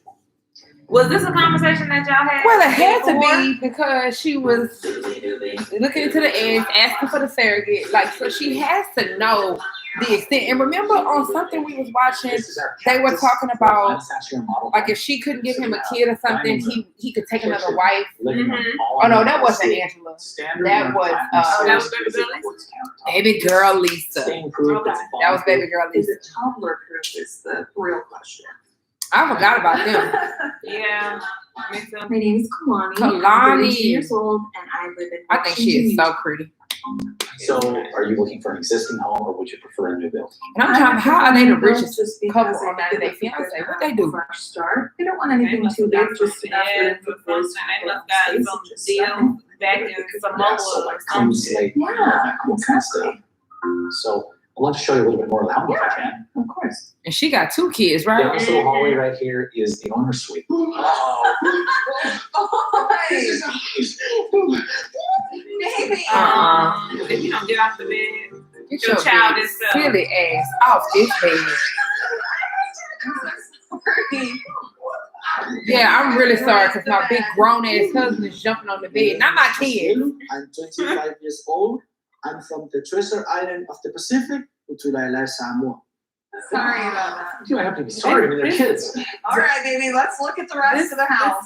Was this a conversation that y'all had? Well, it had to before? be because she was looking into the eggs, asking for the surrogate. Like, so she has to know the extent. And remember, on something we was watching, they were talking about like if she couldn't give him a kid or something, he could take another wife. Oh no, that wasn't Angela. That was that was Baby Girl Lisa? Baby girl Lisa. Okay. That was Baby Girl Is Lisa. it toddler proof is the real question. I forgot about them. Yeah. Me too. My name is Kalani. Kalani. I'm 32 years old and I live in I think she is so pretty. So, are you looking for an existing home, or would you prefer a new build? And I'm trying, how are they the richest just couple because on I their think fiance? it's What they do? a fresh start. They don't want anything too big, just enough for the boys to They have must got space some and just deal stuff. back in Samoa Yeah, so or like clean something. slate, Yeah, that kind of stuff. So, I'd love to show you a little bit more of the home if I can. Of course. And she got 2 kids, Yeah, right? this little hallway right here is the owner's suite. Baby. If you don't get off the bed, Get your child big is silly ass off this bed. Yeah, I'm really sorry because my big grown ass husband is jumping on the bed. Not my kid. I'm 25 years old. I'm from the Treasure Island of the Pacific, Utulailar, Samoa. Sorry about that. You don't have to be sorry, I mean, they're kids. All right, baby, let's look at the rest of the house.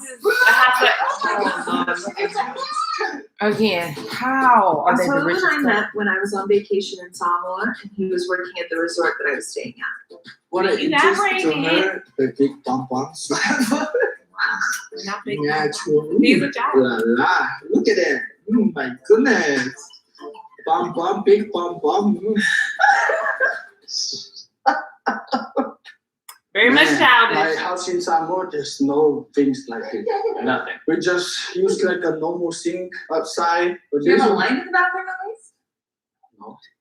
Again, how are they So the him richest and I couple? met when I was on vacation in Samoa, and he was working at the resort that I was staying at. What I Elaborate. introduced to her, the big pom-poms. Not big. Natural. He's a child. La la. Look at that. Oh my goodness. Pom-pom, big pom-pom. Very much My childish. house in Samoa, there's no things like it. Nothing. We just use like a normal sink outside. But Do you this have a one- light in the bathroom at least?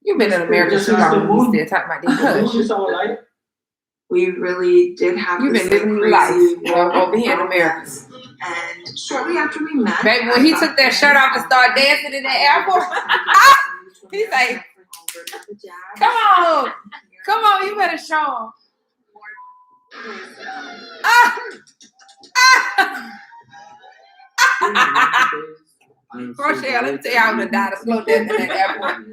You've been in America too long. You still talking about this hush. Use our light. We really did have You've this, been living like, life crazy over here in America. romance. And shortly after we met, Baby, when he took that shirt off and started dancing in the airport, he's like, come on, come on, you better show him. Rochelle, let me tell you, I would have died of slow death in that airport.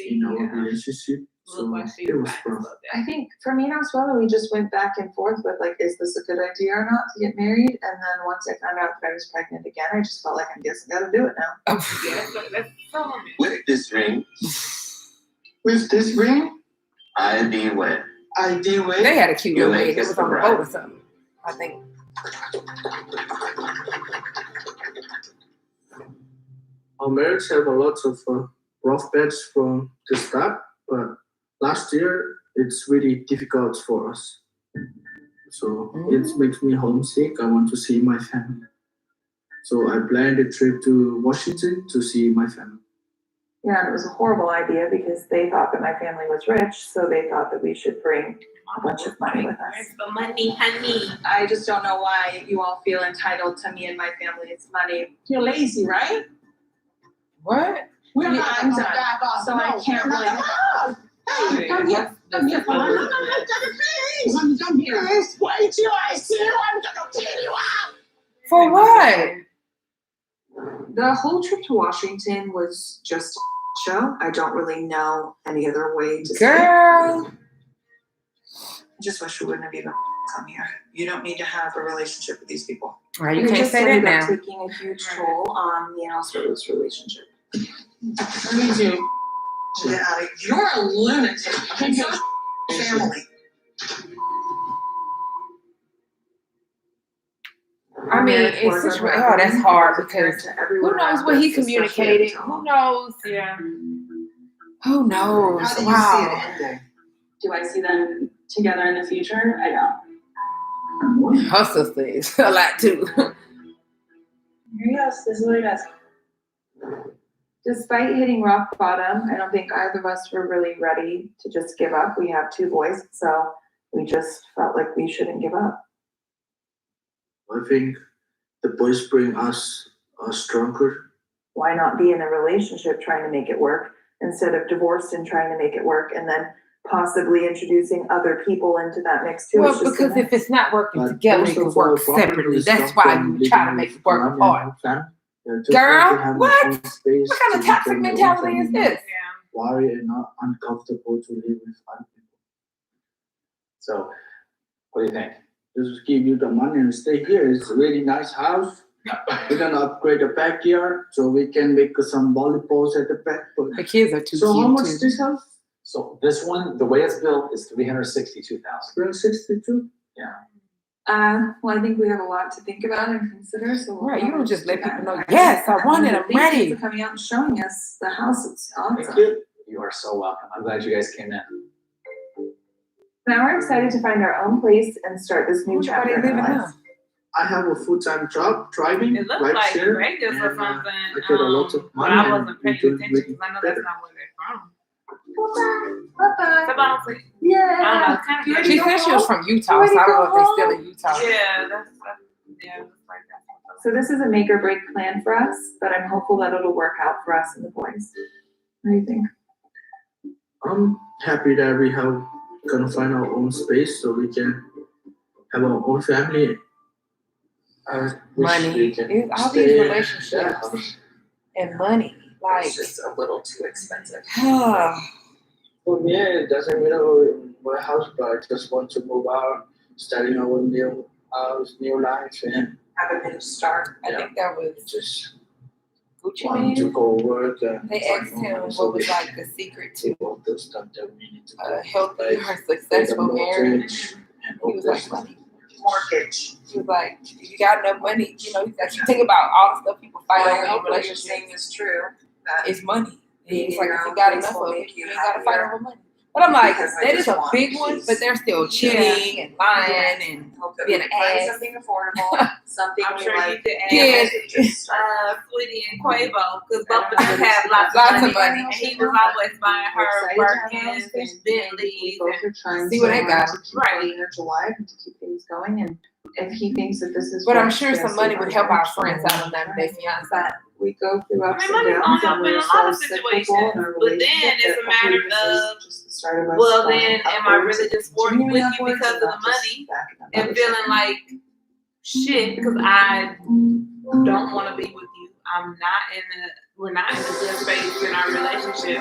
In our relationship. So it was rough. I think for me and Oswella, we just went back and forth with like, is this a good idea or not to get married? And then once I found out that I was pregnant again, I just felt like I guess I gotta do it now. That's so With this ring, With this ring, I be wed. I did wait. They had a cute You little ain't wedding. It kissed was the on the bride. boat or something, I think. Our marriage have a lot of rough beds from the start, but last year it's really difficult for us. So it makes me homesick. I want to see my family. So I planned a trip to Washington to see my family. Yeah, and it was a horrible idea because they thought that my family was rich, so they thought that we should bring a bunch of money with us. Where's the money, honey? I just don't know why you all feel entitled to me and my family's money. You're lazy, right? What? I'm done, so I can't really. Hey, come here. Come here. Come here. Please. Come here. Wait till I see you. I'm gonna clean you out. For what? The whole trip to Washington was just a show. I don't really know any other way to say it. Girl. I just wish we wouldn't have even come here. You don't need to have a relationship with these people. Right, you can't say that now. Taking a huge toll on the House-Rose relationship. I need you. Yeah, you're a lunatic. You're family. I mean, it's just, oh, that's hard because who knows what he communicated? Who knows? Yeah. Who knows? How do you Wow. see it ending? Do I see them together in the future? I don't. Her sister is a lot too. Here he goes. This is what he does. Despite hitting rock bottom, I don't think either of us were really ready to just give up. We have 2 boys, so we just felt like we shouldn't give up. I think the boys bring us stronger. Why not be in a relationship trying to make it work instead of divorced and trying to make it work and then possibly introducing other people into that mix too? Well, because if it's not working together, it can work separately. That's why you try to make it work apart. Girl, what? What kind of toxic mentality is this? Worry and not uncomfortable to live with other people. So, what do you think? Just give you the money and stay here. It's a really nice house. We're gonna upgrade the backyard so we can make some volleyballs at the back. The kids are too so cute how much too. this house? So this one, the way it's built, is $362,000. 362? Yeah. Well, I think we have a lot to think about and consider. So Right, you don't just let people know, yes, I want it, I'm Thank you ready. for coming out and showing us the house. It's awesome. Thank you. You are so welcome. I'm glad you guys came in. Now we're excited to find our own place and start this new chapter in our lives. I have a full-time job driving. It looks right like here, Vegas or and, something. I get a lot of But money. I and wasn't paying doing attention really because I know better. that's not where they're from. Bye-bye. So honestly, Yeah. I don't know. It's kind of She said she was from Utah, so I don't know if they're still in Utah. Yeah, that's yeah. It's like that. So this is a make or break plan for us, but I'm hopeful that it'll work out for us and the boys. What do you think? I'm happy that we have gonna find our own space so we can have our own family. Money. It's all these relationships and money. Like, It's just a little too expensive. For me, it doesn't matter my house, but I just want to move out, starting our new house, new life, and Have a new start. I think that was just Gucci want to Mane. go work. And They asked him what was like the secret to all the stuff that we need to a healthy or successful marriage. He was like, money. Mortgage. He was like, if you got enough money, you know, you think about all the stuff people fight over in What you're relationships. saying is true. That It's money. being It's like in if your you own got place enough will of it, make you you ain't gotta fight happier. over money. But I'm like, Because I that just is a want big one, peace. but they're still cheating and lying and Hope that being we an can find ass. something affordable, something I'm we sure you like. could add Yeah. Sweetie and Quavo because both of them have lots Lots of of money. money. And he was always buying her Birkins and Bentleys. Both are trying See what they got. to keep dating or July and to keep things going. And if he thinks that this is, But I'm what's sure some best money for would help our marriage, friends then out on that their fiance. But we go through ups I mean, and money's downs, gonna help and in we're a lot of so cyclical in situations, our but then relationship it's a that matter hopefully this is of, just the start of us well, going then am I upwards, really just working with continuing you upwards, because of and the not just money back in and another feeling like shit because I don't want to be with you. We're not in a good space in our relationship. I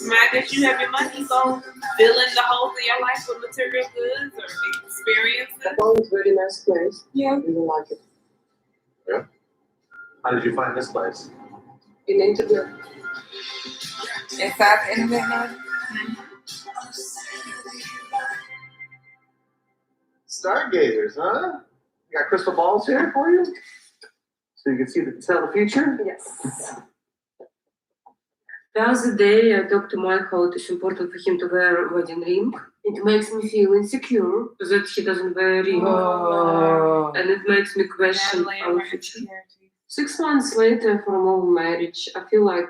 mean, I guess you have your money, so fill in the holes in your life with material goods or experiences. It's a very nice place. Yeah. We will like it. Yeah. How did you find this place? In the interview. Inside the internet now? Stargazers, huh? You got crystal balls here for you? So you can tell the future? Yes. The other day, I talked to Mike how it is important for him to wear a wedding ring. It makes me feel insecure that he doesn't wear a ring. Oh. And it makes me question our future. 6 months later from our marriage, I feel like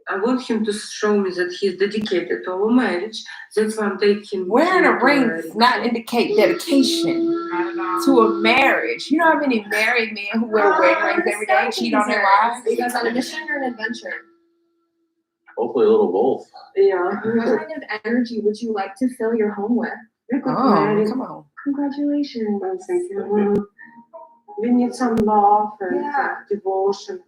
I want him to show me that he's dedicated to our marriage. That's why I'm taking him. Wearing a to ring wear does not indicate dedication to a marriage. You know how many married men who wear wedding rings every day cheat on their wives? Are you guys on a mission or an adventure? Hopefully a little both. Yeah. What kind of energy would you like to fill your home with? Oh, come on. Congratulations. Thank you. We need some love and devotion.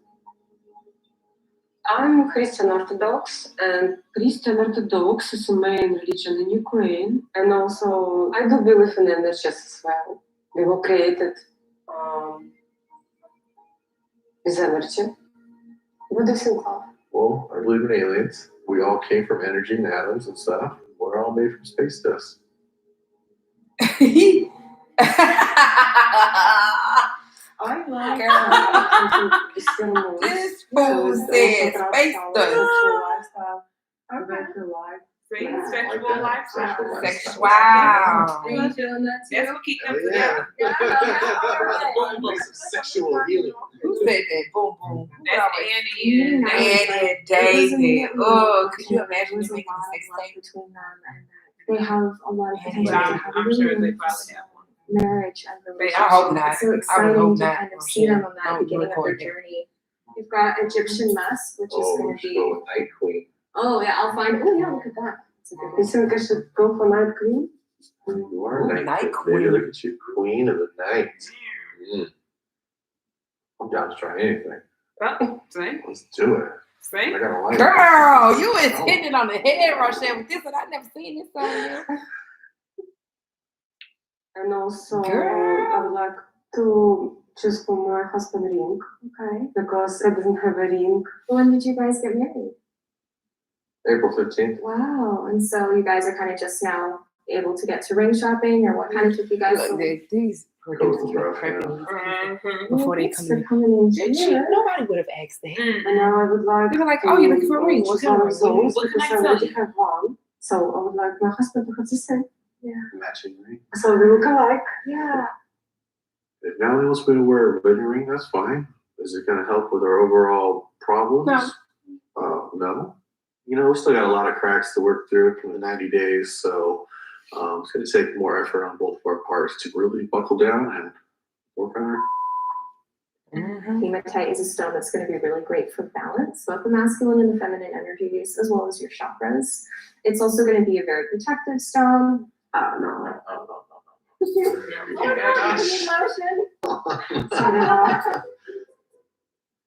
I'm Christian Orthodox, and Christian Orthodox is a main religion in Ukraine. And also, I do believe in energies as well. We were created with energy. What do you think of? Well, I believe in aliens. We all came from energy and atoms and stuff. We're all made from space dust. I like This fool said space dust. Sexual lifestyle. Sex. Wow. Are you feeling that too? That's what keeps them together. Some sexual healing. Who said that? Boom, boom. That's Annie and Annie and David. Oh, could you imagine you making a sex tape? between them, and they have a lot of potential to have I'm sure they probably have one. marriage and relationship. I hope not. It's so I would exciting hope to not, kind of for see them sure. on that Don't beginning of their record that. journey. You've got Egyptian Mass, which is Oh, going we to should be. go with Night Queen. Oh yeah, I'll find. Oh yeah, look at that. You think I should go for Night Queen? You are Night Night Queen. Queen. Look at you, Queen of the Night. I'm down to try anything. Oh, see? Let's do it. See? I got a line. Girl, you is hitting it on the head, Rochelle, with this one. I never seen this on here. And also, Girl. I would like to choose for my husband ring. Okay. Because I didn't have a ring. When did you guys get married? April 15th. Wow. And so you guys are kind of just now able to get to ring shopping, or what kind of took you guys? Look, these producers are prepping before they come They're in. coming in Shit, here. nobody would have asked that. And now I would like. They were like, oh, you're looking for a ring. What What kind of ring? those What can because I I tell already you? have one. So I would like my husband to have the same. Matching ring. So we look alike. Yeah. If Natalie wants me to wear a wedding ring, that's fine. Is it going to help with our overall problems? No. You know, we still got a lot of cracks to work through from the 90 days, so it's going to take more effort on both of our parts to really buckle down and work on our. Hematite is a stone that's going to be really great for balance, both the masculine and the feminine energies, as well as your chakras. It's also going to be a very protective stone. No.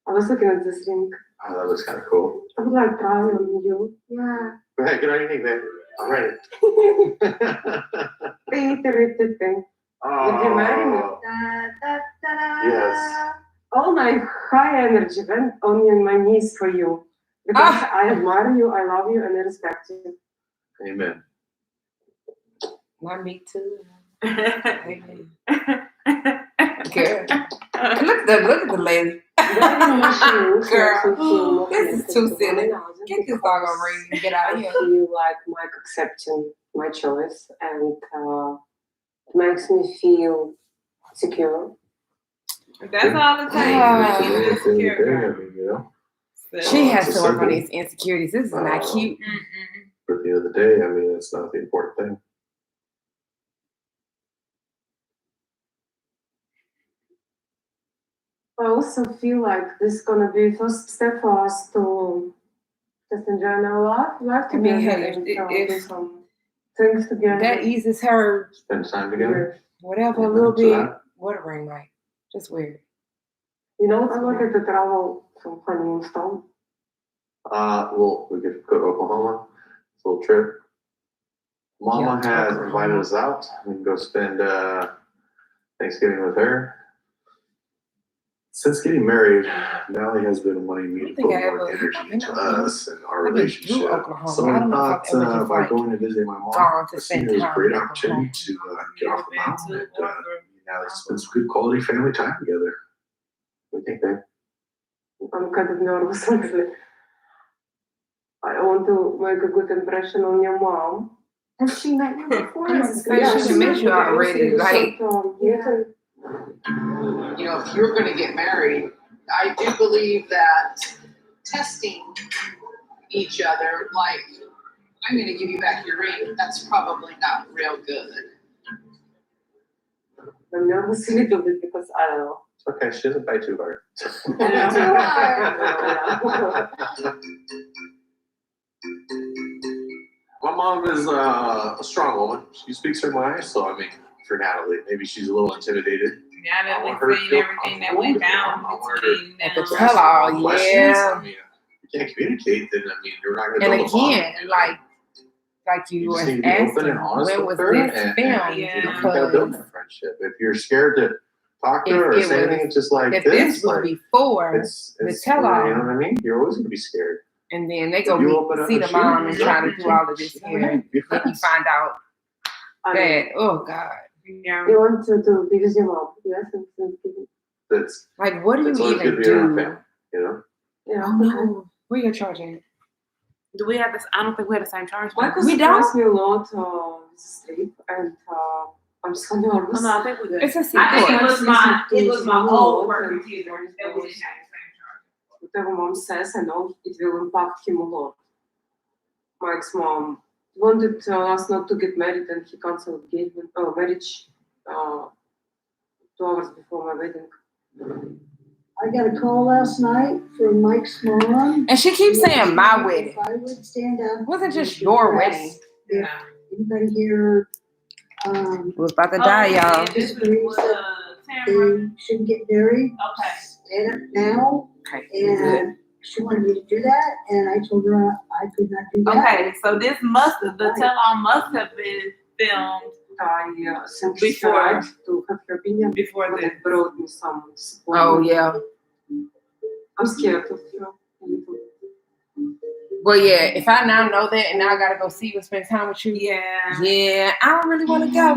I was looking at this ring. Oh, that looks kind of cool. I would like try on you. Yeah. Go ahead, get on your knee, babe. All right. Reiterated thing. Would you marry me? Yes. All my high energy went on my knees for you. Because I admire you, I love you, and I respect you. Amen. Not me too. Amen. Girl. Look at the lady. Girl, this is too silly. Get this dog on ring and get out of here. I feel like Mike accepting my choice, and it makes me feel secure. That's all it takes. You know? She has to work on these insecurities. This is not cute. But at the end of the day, I mean, that's not the important thing. I also feel like this is gonna be first step for us to just enjoy our life I mean, together hey, and if do some things together. that eases her, Spend time together. whatever, a Amen little to bit. that. What a ring, like, just weird. You know, I wanted to travel from Huntington. Well, we could go to Oklahoma. It's a little trip. Mama Yeah, has Oklahoma. invited us out. We can go spend Thanksgiving with her. Since getting married, Natalie has been wanting me to think put I more ever- energy into us and our I've been relationship. through Oklahoma. So I I don't know if thought I've ever just, by like, going to visit my mom, gone to I spend seen it was a time great with opportunity to get off the mountain and Natalie spend some good quality family time together. What do you think, babe? I'm kind of nervous actually. I want to make a good impression on your mom. Has she met you before? I'm Is this saying gonna she be- met you already, like. You know, if you're going to get married, I do believe that testing each other, like, I'm going to give you back your ring, that's probably not real good. I'm nervous a little bit because I don't know. It's okay. She doesn't bite too hard. My mom is a strong woman. She speaks her mind. So I mean, for Natalie, maybe she's a little intimidated. Now that I want we've her to seen feel everything that comfortable went with her. down I want her between At the them. tell-all, questions. yeah. I mean, if you can't communicate, then I mean, you're not going to And build a bond. again, like you You were just need to be open asking, and honest when with was her, this and filmed? you gotta build that friendship. If you're scared to talk to her or If it say was- anything, it's just like if this, this was like before it's the you tell-all, know what I mean? You're always gonna be scared. and then they If go you open up see and the shoot, mom and you try to know, do all of this here, be then you friends. find out that, oh God. Yeah. They want to visit your mom. Yes, and Thanksgiving. That's Like, what do that's you always even good to be around do? family, you know? Yeah. Oh no, where your charge at? Do we have this? I don't think we have the same charge. Michael We surprised don't? me a lot with sleep, and I'm so nervous. Oh, no, I think we're good. It's a I think it was Sometimes my it's old not work and computer. That we didn't have the same charge. whatever mom says, I know it will impact him a lot. Mike's mom wanted us not to get married, and he canceled marriage 2 hours before my wedding. I got a call last night from Mike's mom. And she keeps saying my wedding. If I would stand up. It wasn't just your wedding. If anybody here, It was about to die, y'all. disagrees that they shouldn't get married, Okay. stand up now. Okay. And she wanted me to do that, and I told her I could not do that. Okay, so the tell-all must have been filmed I sent before to have her opinion, before but the. it brought me some support. Oh yeah. I'm scared of you. A little. Well, yeah. If I now know that, and now I gotta go see you and spend time with you. Yeah. Yeah, I don't really want to go.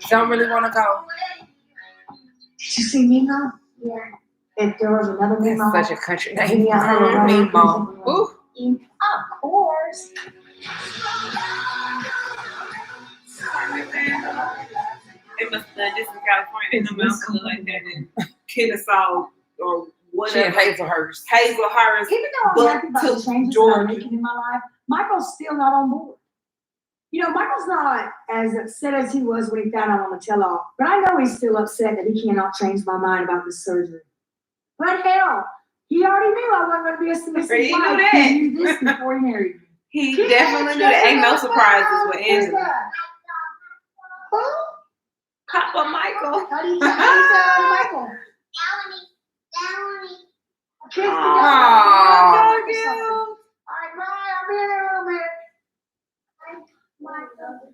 Don't really want to go. Did you see Mimo? Yeah. If there was another That's Mimo. such a country name. Yeah, Mimo. Ooh. Of course. It must have done this in California. It must look like that in Kennesaw or She in whatever. Hazelhurst. Hazelhurst. Even though I'm happy about the changes that I'm making in my life, Michael's still not on board. You know, Michael's not as upset as he was when he found out on the tell-all, but I know he's still upset that he cannot change my mind about this surgery. But hell, he already knew I wasn't going to be a submissive He knew wife. that. He knew this before he married me. He definitely knew that. Ain't no surprises with Angela. Who? Papa Michael. How do you say Michael? Kiss the Aw. guy. I'm in there a little bit.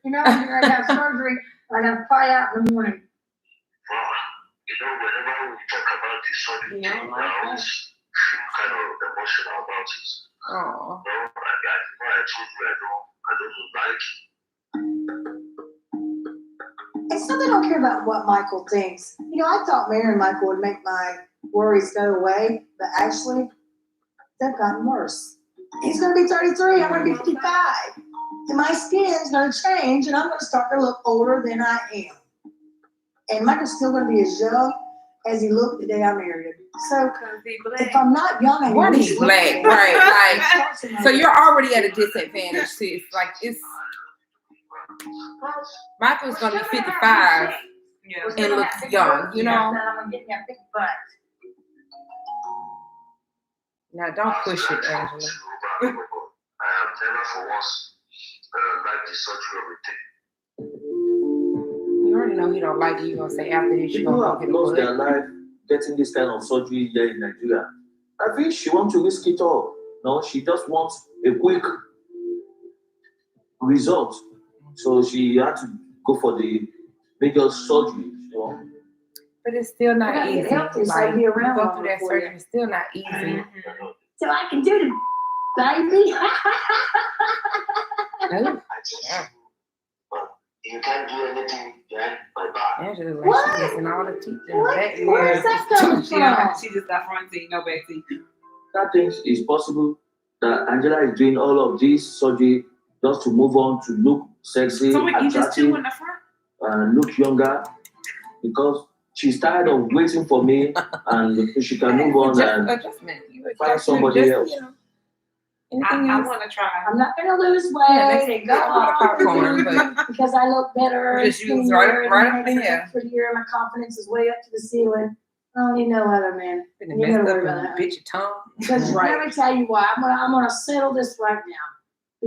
You know, I'm going to have surgery. I got to fly out in the morning. You know, whenever we talk about the surgery, I always feel kind of emotional about it. Oh. No, I told you I don't like. It's not that I don't care about what Michael thinks. You know, I thought marrying Michael would make my worries go away, but actually, they've gotten worse. He's going to be 33. I'm going to be 55. And my skin's going to change, and I'm going to start to look older than I am. And Michael's still going to be as young as he looked the day I married him. So, if I'm not young, I'm What is black? Right. Like, so you're already at a disadvantage, sis. Like, it's. Michael's going to be 55 and look young, you know? I'm going to get that big butt. Now, don't push it, Angela. I have never for once liked the surgery of a thing. You already know he don't like it. You're going to say after this, you're People going have to get lost a their life getting this kind of surgery here in Nigeria. I think she wants to risk it all. No, she just wants a quick result. So she had to go for the major surgery, you know. But it's still I not gotta get easy. healthy so I Like, can be you around go longer through that for you. surgery, it's still not easy. So I can do the baby. Oh, You can't do anything behind my back. Angela, like, What? she missing all the teeth in her back. Where's that coming from? She just got front teeth, no back teeth. That thing is possible that Angela is doing all of this surgery just to move on to look sexy, So you just two attractive, in the front? and look younger because she's tired of waiting for me and she can move on and Adjustment. find somebody else. You know, anything I else? want to try. I'm not gonna lose weight and go a lot of popcorn, but because I look better. just use skinnier, right and up the my hair. prettier, my confidence is way up to the ceiling. I don't need no other man. Finna You mess gotta up worry about and that. bitch your tongue. Because let me tell you why. I'm gonna settle this right now.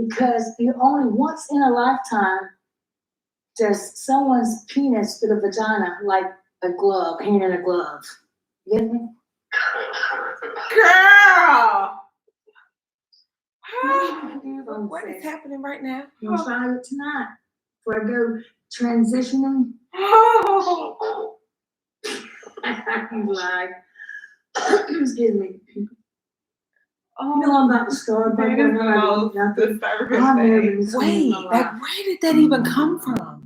Because you only once in a lifetime does someone's penis fit a vagina like a glove, hand in a glove. You get me? Girl! What is happening right now? I'm gonna try it tonight. Before I go transitioning. Oh. You lie. Excuse me. You know I'm about to start. That is the most disturbing thing. Wait, like where did that even come from?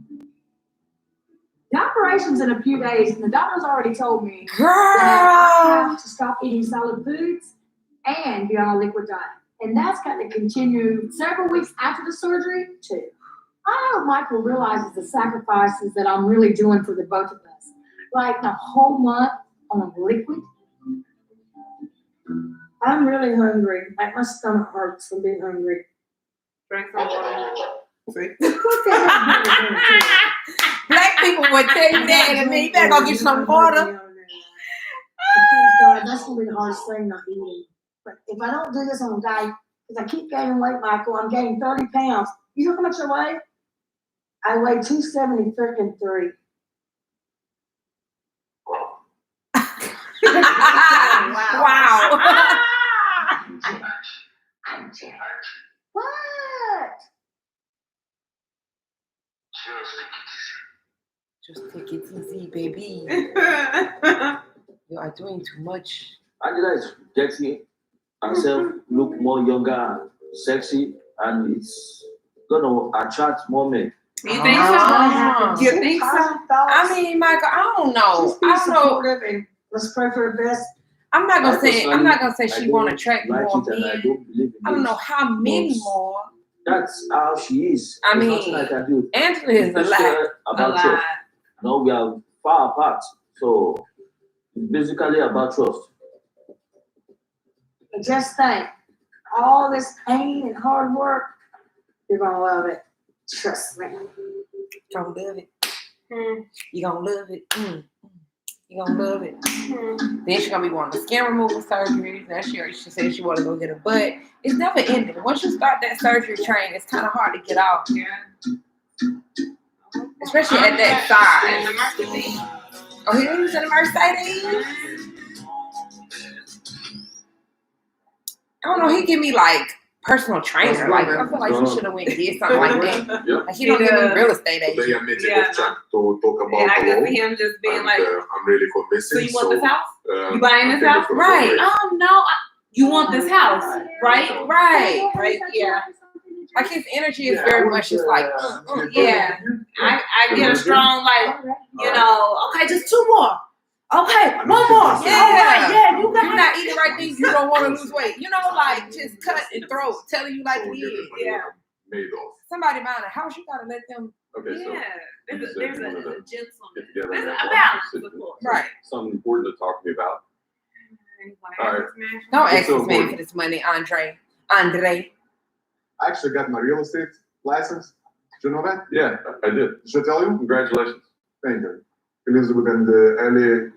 The operation's in a few days, and the doctor's already told me Girl! that I have to stop eating solid foods and be on a liquid diet. And that's got to continue several weeks after the surgery, too. I hope Michael realizes the sacrifices that I'm really doing for the both of us. Like the whole month on a liquid. I'm really hungry. Like my stomach hurts from being hungry. Drink some water. Black people would tell you that, and me, you better go get some water. God, that's gonna be the hardest thing, not eating. But if I don't do this on a diet, because I keep gaining weight, Michael, I'm gaining 30 pounds. You know how much I weigh? I weigh 270 freaking 3. Wow. What? Just take it easy, baby. You are doing too much. Angela is getting herself look more younger and sexy, and it's gonna attract more men. You think so? You think so? I mean, Michael, I don't know. Just be supportive and let's pray for the best. I'm not gonna say she won't attract like more it, and I men. don't believe in I don't it. know how many But more. That's how she is. I There's mean, nothing I can do. Angela is It's alive. about trust. Now we are far apart, so it's basically about trust. And just think, all this pain and hard work, you're gonna love it. Trust me. You're gonna love it. You're gonna love it. You're gonna love it. Then she's gonna be wanting the skin removal surgeries. Now she said she wanna go get a butt. It's never ending. Once you start that surgery train, it's kind of hard to get off. Especially at that size. Oh, he was in a Mercedes? I don't know, he give me like personal trainer. Like I feel like he should have went and did something like that. Yeah. Like he don't give me real estate agent. Today I met him trying to talk about And I the can law. see him just being like, I'm really convincing. so you want this house? You I buying this think house? it's gonna go Right. great. No. You want this house, right? Right. Yeah. Like his energy is very much just like, Yeah. I get a strong, like, you know, okay, just 2 more. Okay, 1 more. Yeah. All right, yeah, you got You're not eating the right things, you don't want to lose weight. You know, like just cut and throw, telling you like it is. Yeah. Made off. Somebody buying a house, you gotta let them. Okay, so Yeah. There's a gentleman. get together There's and a have balance, lunch. of course. Right. Something important to talk to me about. All right. Don't What's ask so this man important? for this money, Andre. Andre. I actually got my real estate license. Did you know that? Yeah, I did. Should I tell you? Congratulations. Thank you. Elizabeth and Ellie,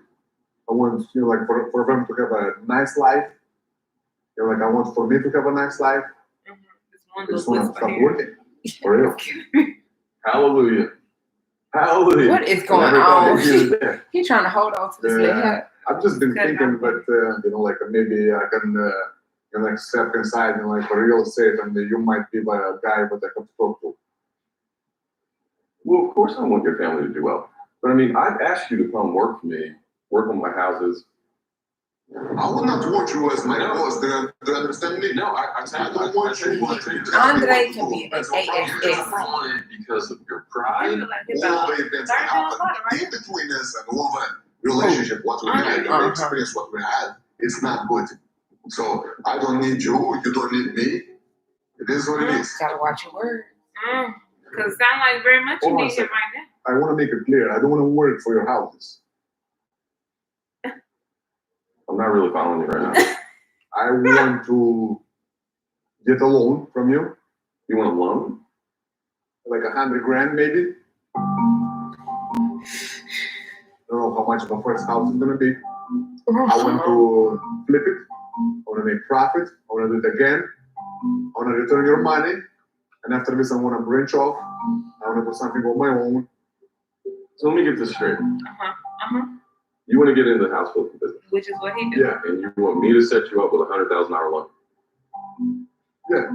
I want, like for them to have a nice life. Like I want for me to have a nice life. I just want to stop working. For real. Hallelujah. Hallelujah. What is going on? He trying to hold on to this little. I've just been thinking, but like maybe I can, like step inside and like for real estate, and you might be a guy that I can talk to. Well, of course I want your family to do well. But I mean, I've asked you to come work for me, work on my houses. I would not want you as my boss. Do you understand me? No, I don't want you. Andre can be an ASS. Because of your pride. All the events that happen in between us and over relationship, what we had, the experience, what we had, it's not good. So I don't need you. You don't need me. It is what it is. Gotta watch your words. Because it sounds like very much you Hold on a need him second. right now. I want to make it clear. I don't want to work for your houses. I'm not really following you right now. I want to get a loan from you. You want a loan? Like $100,000 maybe. I don't know how much the first house is gonna be. I want to flip it want to make profit. I want to do it again. I want to return your money. And after this, I want to branch off. I want to do something on my own. So let me get this straight. You want to get into the house flipping business. Which is what he did. Yeah. And you want me to set you up with a $100,000 loan. Yeah.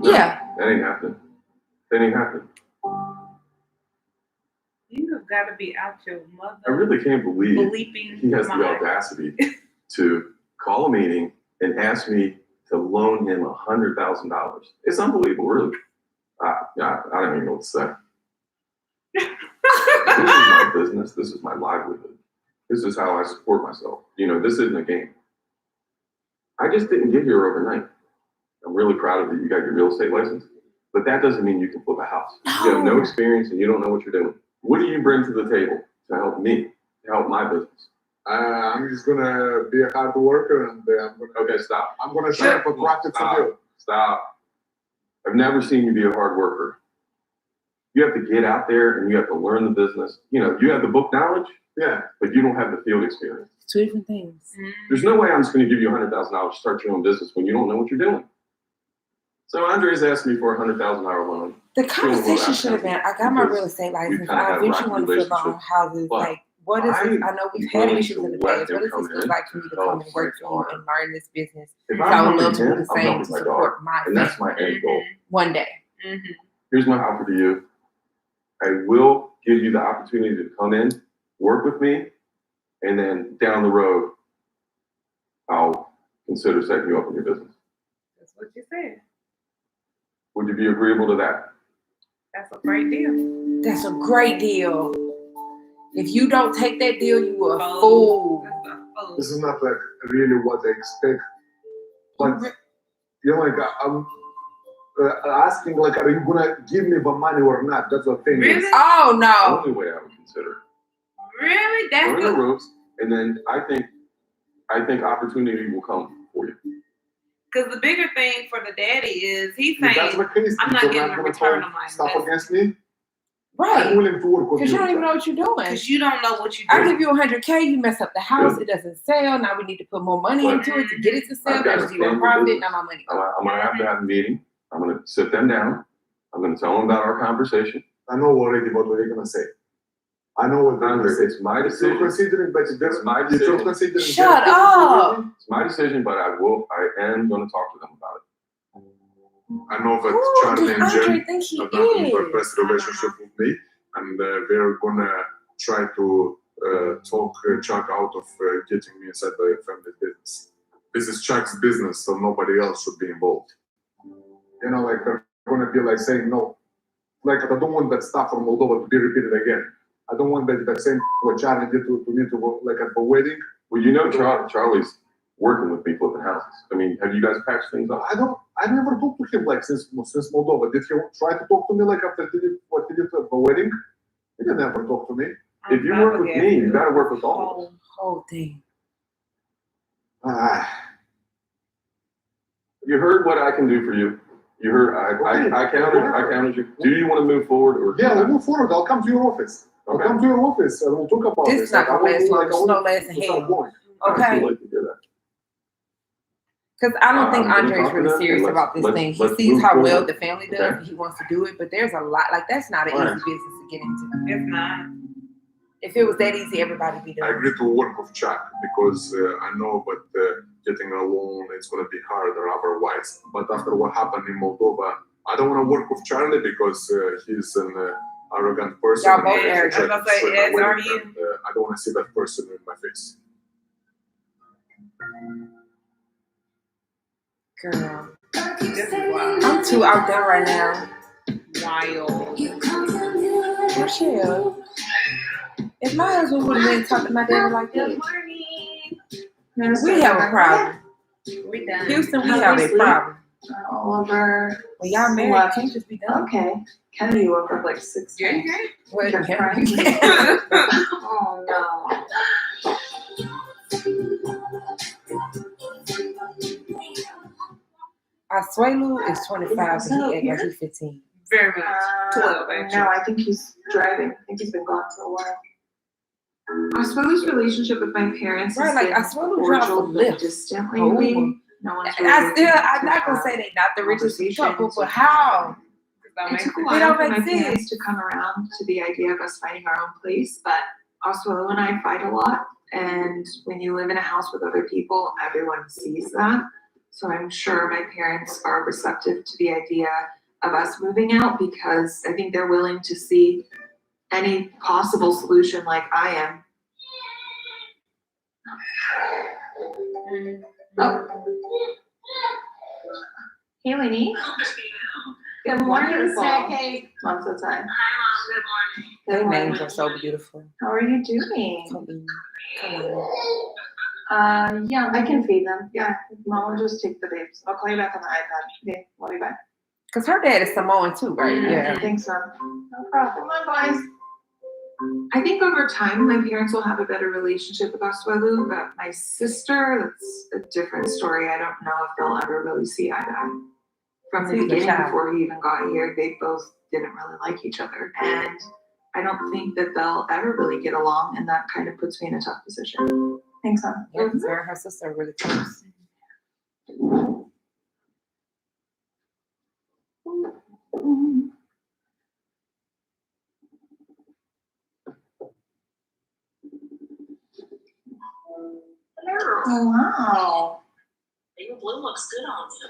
Yeah. That ain't happening. That ain't happening. You have got to be out your mother. I really can't believe bleeping he has the mind. audacity to call a meeting and ask me to loan him $100,000. It's unbelievable, really. I don't even know what to say. This is my business. This is my livelihood. This is how I support myself. You know, this isn't a game. I just didn't get here overnight. I'm really proud of you. You got your real estate license, but that doesn't mean you can flip a house. You have no experience and you don't know what you're doing. What do you bring to the table to help me, to help my business? I'm just gonna be a hard worker, and I'm gonna. Okay, stop. I'm gonna try for profit for you. Stop. I've never seen you be a hard worker. You have to get out there and you have to learn the business. You know, you have the book knowledge, yeah, but you don't have the field experience. Two different things. There's no way I'm just going to give you $100,000 to start your own business when you don't know what you're doing. So Andres asked me for a $100,000 loan. The conversation should have been, I got my real estate license. I eventually want to flip my own houses. Like, what is this? I know we've had issues in the past. What does this look like for me to come and work for you and learn this business? So I would love to do the same to support my and that's my end goal. one day. Here's my offer to you. I will give you the opportunity to come in, work with me, and then down the road, I'll consider setting you up in your business. That's what you said. Would you be agreeable to that? That's a great deal. That's a great deal. If you don't take that deal, you are a fool. This is not like really what I expect, but you know, like I'm asking, like, are you gonna give me the money or not? That's the thing. Really? Oh The no. only way I would consider. Really? That's Learn the the ropes, and then I think opportunity will come for you. because the bigger thing for the daddy is he's If that's saying, the case, I'm not you're getting a gonna return call on my stuff investment. against me. Right. I'm willing to work with Because you. you don't even know what you're doing. Because you don't know what you I do. give you $100K, you mess up the house, it doesn't sell. Now we need to put more money into it to get it to sell. I've got There's a zero family profit. business. Now my money. I'm gonna have to have a meeting. I'm gonna sit them down. I'm gonna tell them about our conversation. I know already what you're gonna say. I know what they're gonna Andres, say. it's my You're decision. considering, but It's my you're decision. considering. Shut up. It's my decision, but I am gonna talk to them about it. I know that Who Charlie does and Andre Jen think he have not in the is? best relationship with me, and they're gonna try to talk Chuck out of getting me inside the family business. This is Chuck's business, so nobody else should be involved. You know, like they're gonna be like saying no. Like I don't want that stuff from Moldova to be repeated again. I don't want that same what Charlie did to me to go, like at the wedding. Well, you know, Charlie's working with me flipping houses. I mean, have you guys patched things up? I never talked to him like since Moldova. Did he try to talk to me like after what he did at the wedding? He didn't ever talk to me. If you work with me, you gotta work with all of us. Whole thing. You heard what I can do for you. You heard I counted you. Do you want to move forward or? Yeah, we'll move forward. I'll come to your office. I'll come to your office and we'll talk about This this. is not gonna I last won't long. do It's no less than without hell. going. Okay. Because I don't think I'm gonna Andre's talk to really them serious and about this let's- thing. He let's sees move how well forward. the family does, Okay. and he wants to do it. But there's a lot. Like that's not an Right. easy business to get into. It's not. If it was that easy, everybody be I doing. agree to work with Chuck because I know but getting a loan it's going to be harder otherwise. But after what happened in Moldova, I don't want to work with Charlie because he's an arrogant person. Y'all both and arrogant. try I was to gonna say, destroy my yes, are wedding, you? and, I don't want to see that person in my face. Girl, This is wild. I'm too outdone right now. Wild. Michelle, if my husband would have been talking to my daddy like that, we have a problem. We done. Houston, we have a problem. Oliver. When y'all married, Left. you can't just be done. Okay. Kennedy woke up like 6 Yeah, you times. Well, Kept yeah. crying. Oh no. Asuelu is 25, but he act like he's 15. Very much. 12, actually. No, I think he's driving. I think he's been gone for a while. Oswaldo's relationship with my parents Right, has like, been Oswaldo dropped cordial a but lift. distant Oh. lately. No one's really I'm looking not to gonna have say they not the richest conversations couple, but or- how? It took a It while don't for my make sense. parents to come around to the idea of us finding our own place, but Oswaldo and I fight a lot. And when you live in a house with other people, everyone sees that. So I'm sure my parents are receptive to the idea of us moving out because I think they're willing to see any possible solution like I am. Oh. Hey, Lainey. Good morning, Wonderful. Snack Mom's outside. Their names are so beautiful. How are you doing? Yeah, I can feed them. Yeah, Mom will just take the babes. I'll call you back on the iPad. Okay, love you, bye. Cause her dad is Samoan too, right? I think so. No problem. Come on, boys. I think over time, my parents will have a better relationship with Oswaldo, but my sister, that's a different story. I don't know if they'll ever really see eye to eye. From the See the beginning, child. before he even got here, they both didn't really like each other. And I don't think that they'll ever really get along, and that kind of puts me in a tough position. Thanks, Mom. Yeah, because her and her sister are really close. Oh, wow. Your blue looks good on you.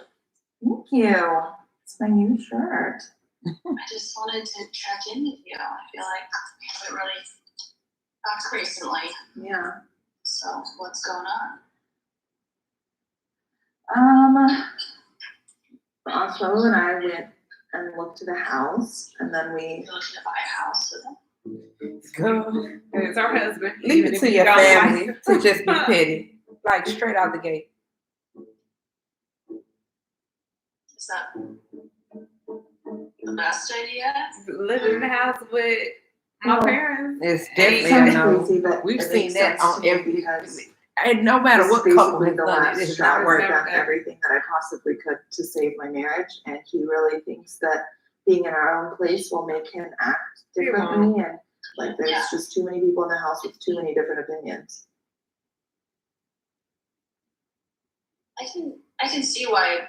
Thank you. It's my new shirt. I just wanted to check in with you. I feel like we haven't really talked recently. Yeah. So what's going on? Oswaldo and I went and looked at a house, and then we. You're looking to buy a house with him? Girl, It's our husband. leave Even it if to you your don't family like to just be petty, like straight out the gate. Is that the best idea? Living in the house with my Well, parents. It's It definitely a sounds no. crazy, but We've it seen makes that sense on to me every. because And no matter this what is couple basically has the done it, last it's straw not where I've working. done everything that I possibly could to save my marriage, and he really thinks that being in our own place will make him act differently, and like there's just too many people in the house with too many different opinions. I can see why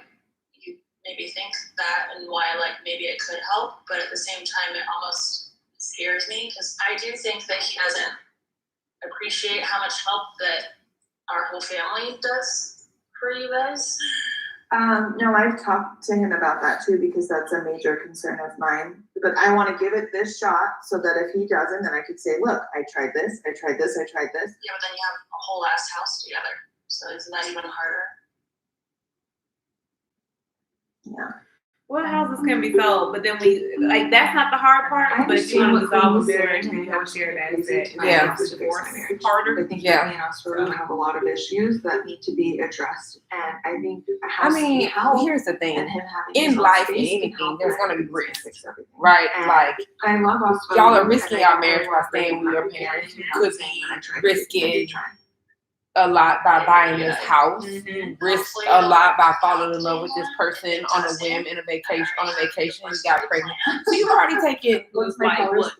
you maybe think that and why like maybe it could help, but at the same time it almost scares me because I do think that he doesn't appreciate how much help that our whole family does for you guys. No, I've talked to him about that too because that's a major concern of mine. But I want to give it this shot so that if he doesn't, then I could say, look, I tried this, I tried this, I tried this. Yeah, but then you have a whole ass house together. So isn't that even harder? Yeah. What houses can be sold, but then we like that's not the hard part. But you want to dissolve a marriage and you don't share that. Yeah. Divorce I think that me and Oswaldo have a lot of issues that need to be addressed, and I think a house can help. Here's the thing. And him having In his own life, in space can anything, help there's with gonna be it. risk, Fix everything. right? And Like I love Oswaldo. y'all are and risking I your don't marriage really by want to break staying with your him up again. parents. You I'm not could saying be that I tried to- I risking did try. a lot by buying this house, risk a lot by falling in love with this person on a whim in a vacation. On a vacation, you got pregnant. So you've already taken like what?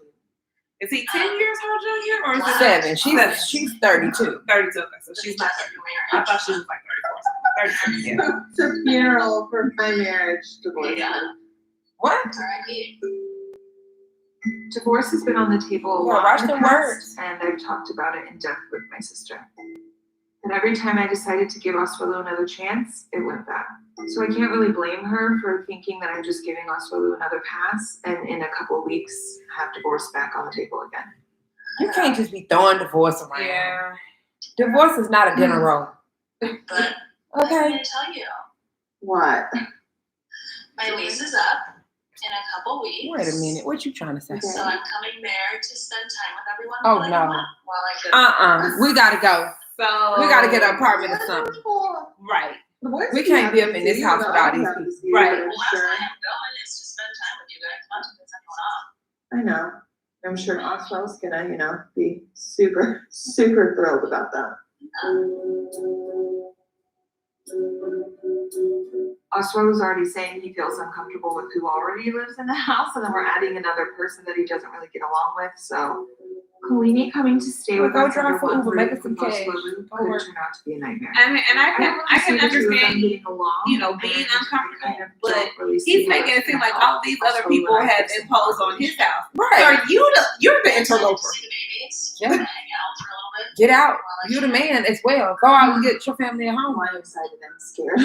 Is he 10 years her junior or is it 7? She's 32. 32. Okay, so she's not 30. I thought she was like 34. 32. Yeah. It's a funeral for my marriage divorce. What? Divorce has been on the table a Yeah, lot watch in the the past, words. and I've talked about it in depth with my sister. And every time I decided to give Oswaldo another chance, it went bad. So I can't really blame her for thinking that I'm just giving Oswaldo another pass, and in a couple of weeks, have divorce back on the table again. You can't just be throwing divorce around. Yeah. Divorce is not a dinner roll. But Okay. I'm gonna tell you, What? my lease is up in a couple weeks. Wait a minute. What you trying to say? So I'm coming there to spend time with everyone. Oh, that I no. want while I could. We gotta go. So We gotta get an apartment or something. Right. We can't be up in this house without these people. Right. Well, that's why I'm going is to spend time with you guys, not to piss anyone off. I know. I'm sure Oswald's gonna, be super, super thrilled about that. Oswald was already saying he feels uncomfortable with who already lives in the house, and then we're adding another person that he doesn't really get along with. So Kalini coming to stay with Go us drive under for one Uber, roof make us some most cash. likely Don't could worry. turn out to be a nightmare. I mean, and I can really see the two of them understand, getting along, you know, being and uncomfortable, I but don't really see he's making it seem like all these other people have imposed on his house. Right. So you're the interloper. Yeah. Get out. You the man as well. Go out and get your family at home. I'm excited. I'm scared.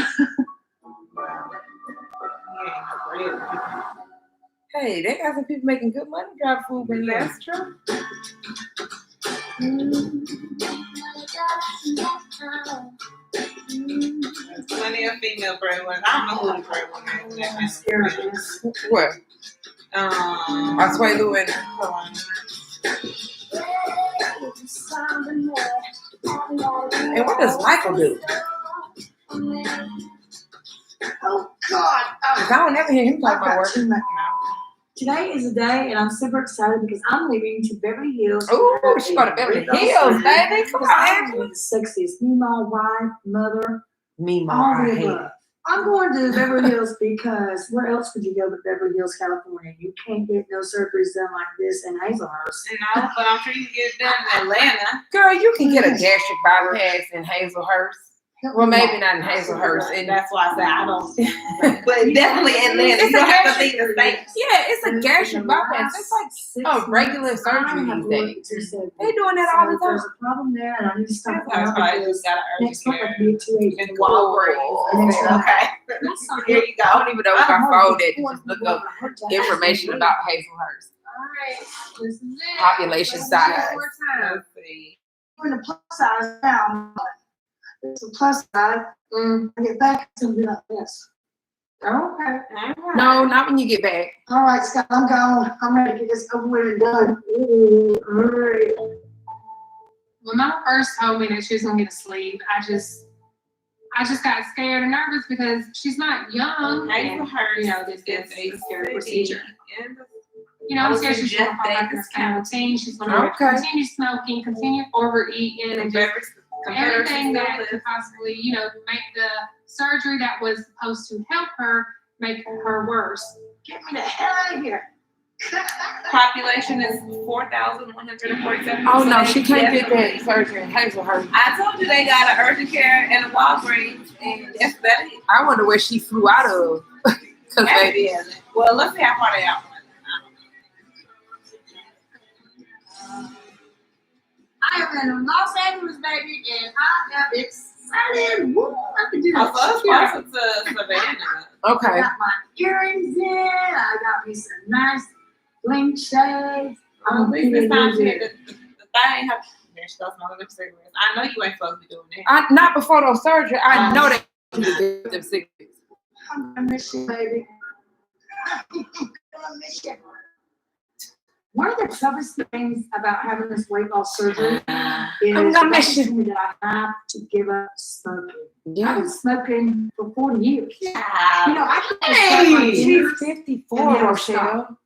Hey, they got some people making good money driving food, but That's true. Plenty of female breadwinners. I don't know who the breadwinner is. What? I swear, Lou and and what does Michael do? Oh God! Because I don't ever hear him talk about work. Today is a day, and I'm super excited because I'm leaving to Beverly Hills. Ooh, she go to Beverly Hills, baby. Come on, I'm Angela. the sexiest Meemaw wife, mother, Meemaw, all I the hate above. it. I'm going to Beverly Hills because where else would you go but Beverly Hills, California? You can't get no surgeries done like this in Hazelhurst. No, but I'm sure you can get it done in Atlanta. Girl, you can get a gastric bypass in Hazelhurst. Well, maybe not in Hazelhurst. And that's why I said I don't. But definitely Atlanta. You don't have to leave the States. Yeah, it's a gastric bypass. It's like regular surgery these days. They doing that all the time. There's a problem there, and I need to stop. That's why I just got an Next month I can be at 280. and Walgreens. Okay. Here you go. I don't even know if I phone it. Just look up information about Hazelhurst. All right. Population size. Let's see. We're in the plus size now. It's a plus size. I get back, it's gonna be like this. Okay. No, not when you get back. All right, Scott, I'm gone. I'm ready to get this over with and done. All right. When Mama first told me that she was gonna get a sleeve, I just got scared and nervous because she's not young. And, you know, this is a scary procedure. You know, I'm scared she's gonna fall back in this kind of routine. She's gonna continue smoking, continue overeating, and just everything that could possibly, you know, make the surgery that was supposed to help her make her worse. Get me the hell out of here. Population is 4,147. Oh no, she can't get that surgery in Hazelhurst. I told you they got an urgent care and a Walgreens, and that's about it. I wonder where she flew out of. Maybe. Well, let's see how far they are. I am in Los Angeles, baby, and I am excited. Woo, I can do that. Also, it's closer to Savannah. Okay. I got my earrings in. I got me some nice bling shades. At least this time she had the thing. There she goes, smelling them cigarettes. I know you ain't supposed to be doing that. Not before those surgery. I know that she did them cigarettes. I'm gonna miss you, baby. I'm gonna miss you. One of the toughest things about having this weight loss surgery is I'm gonna miss you. that I have to give up smoking. Yeah. I've been smoking for 40 years. Yeah. You know, I can Hey, she's she's 54, Rochelle.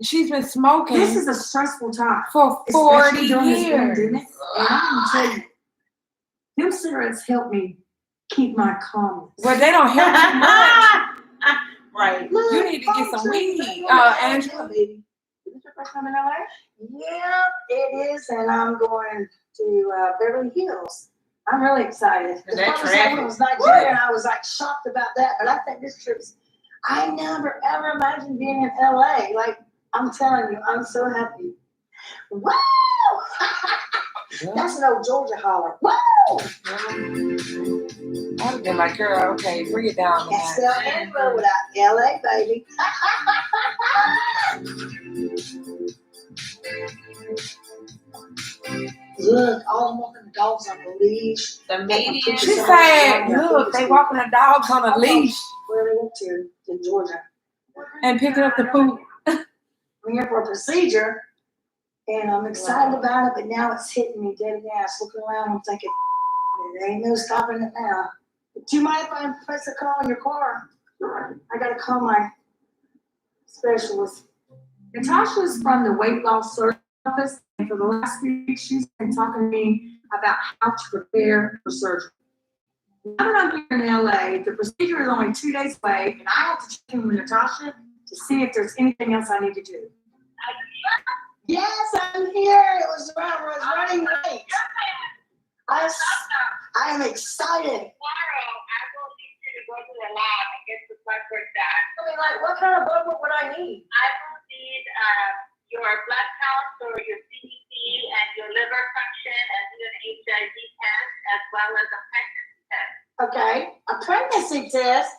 She's been smoking This is a stressful time. for 40 especially during this years. pandemic. And I'm gonna tell you, them cigarettes help me keep my calmness. Well, they don't help too much. Right. You need to get some weed, Angela. Baby. Is this your first time in LA? Yeah, it is, and I'm going to Beverly Hills. I'm really excited. Is The that first time traffic? I was Nigeria, and I was like shocked about that, but I think this trip's. I never ever imagined being in LA. Like I'm telling you, I'm so happy. Woo! That's an old Georgia holler. Woo! I'd have been like, girl, okay, bring it down. Can't spell Angelo without LA, baby. Look, all I'm walking the dogs on the leash. The median. She said, look, they walking the dogs on a leash Where we went to in Georgia. and picking up the poop. I'm here for a procedure, and I'm excited about it, but now it's hitting me dead in the ass. Looking around, I'm thinking, there ain't no stopping it now. Do you mind if I press a call in your car? I gotta call my specialist. Natasha's from the weight loss surgery office, and for the last few weeks, she's been talking to me about how to prepare for surgery. Now that I'm here in LA, the procedure is only 2 days away, and I have to check in with Natasha to see if there's anything else I need to do. Yes, I'm here. It was around for your CBC and your liver function and do an HIV test as well as a pregnancy test. Okay, a pregnancy test.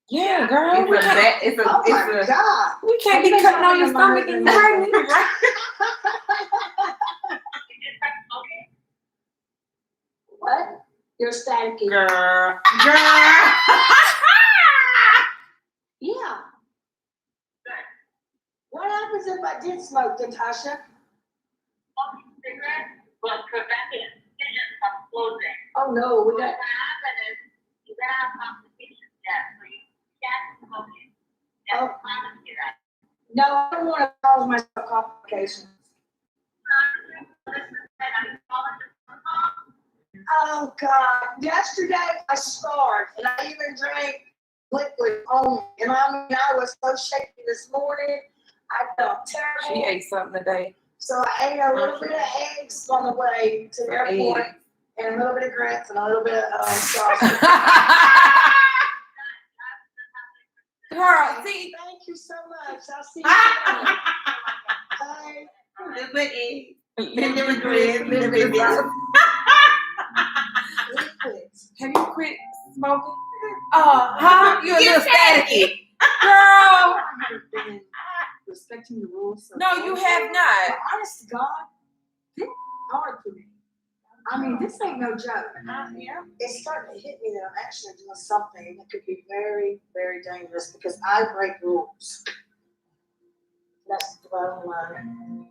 Yeah, girl. We can't, Oh my God. we can't be cutting on your stomach and you're pregnant. What? You're staticky. Girl. Yeah. What happens if I did smoke, Natasha? Smoking cigarettes will prevent the incision from closing. Oh no, we got. What happen is you're gonna have complications yet, so you can't smoke it. Just promise you that. No, I don't want to cause myself complications. Oh God! Yesterday I starved, and I even drank liquid only. And I mean, I was so shaky this morning. I felt terrible. She ate something today. So I ate a little bit of eggs on the way to the airport, and a little bit of grits, and a little bit of sausage. Girl, see. Thank you so much. I'll see you later. Bye. Little bit egg. Little bit grits, little bit sausage. Have you quit smoking? Huh? You a little staticky. Girl. Respecting the rules. So No, you have not. But honest to God, this is hard for me. I mean, this ain't no joke. It's starting to hit me that I'm actually doing something that could be very, very dangerous because I break rules. That's the bottom line.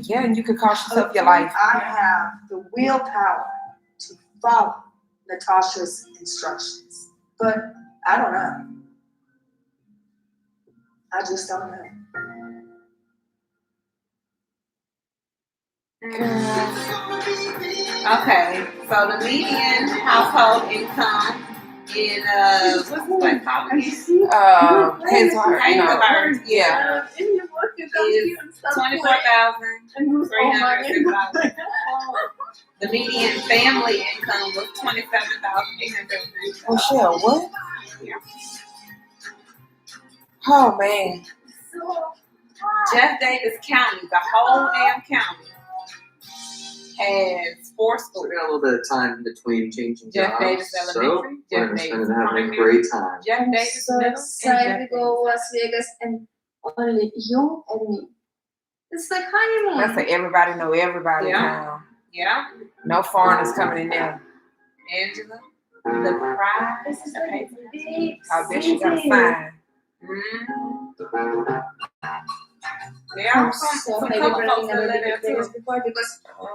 Yeah, and you could cost yourself your life. I have the willpower to follow Natasha's instructions, but I don't know. I just don't know. Okay, so the median household income in what's the place called again? Hazelhurst, yeah, is $24,307. The median family income was $27,800. Michelle, what? Yeah. Oh man. Jeff Davis County, the whole damn county, has 4 schools. We got a little bit of time between changing Jeff jobs, Davis so Elementary, we're Jeff gonna Davis spend it having a Primary, great time. Jeff Davis So Middle, and excited Jeff to go Las Vegas and only you and me. It's like honeymoon. That's like everybody know everybody Yeah. now. Yeah. No foreigners coming in there. Angela, the prize. This is like a big I bet you got a city. sign. There I'm are so some happy couple for folks having that never live been there to Vegas too. before because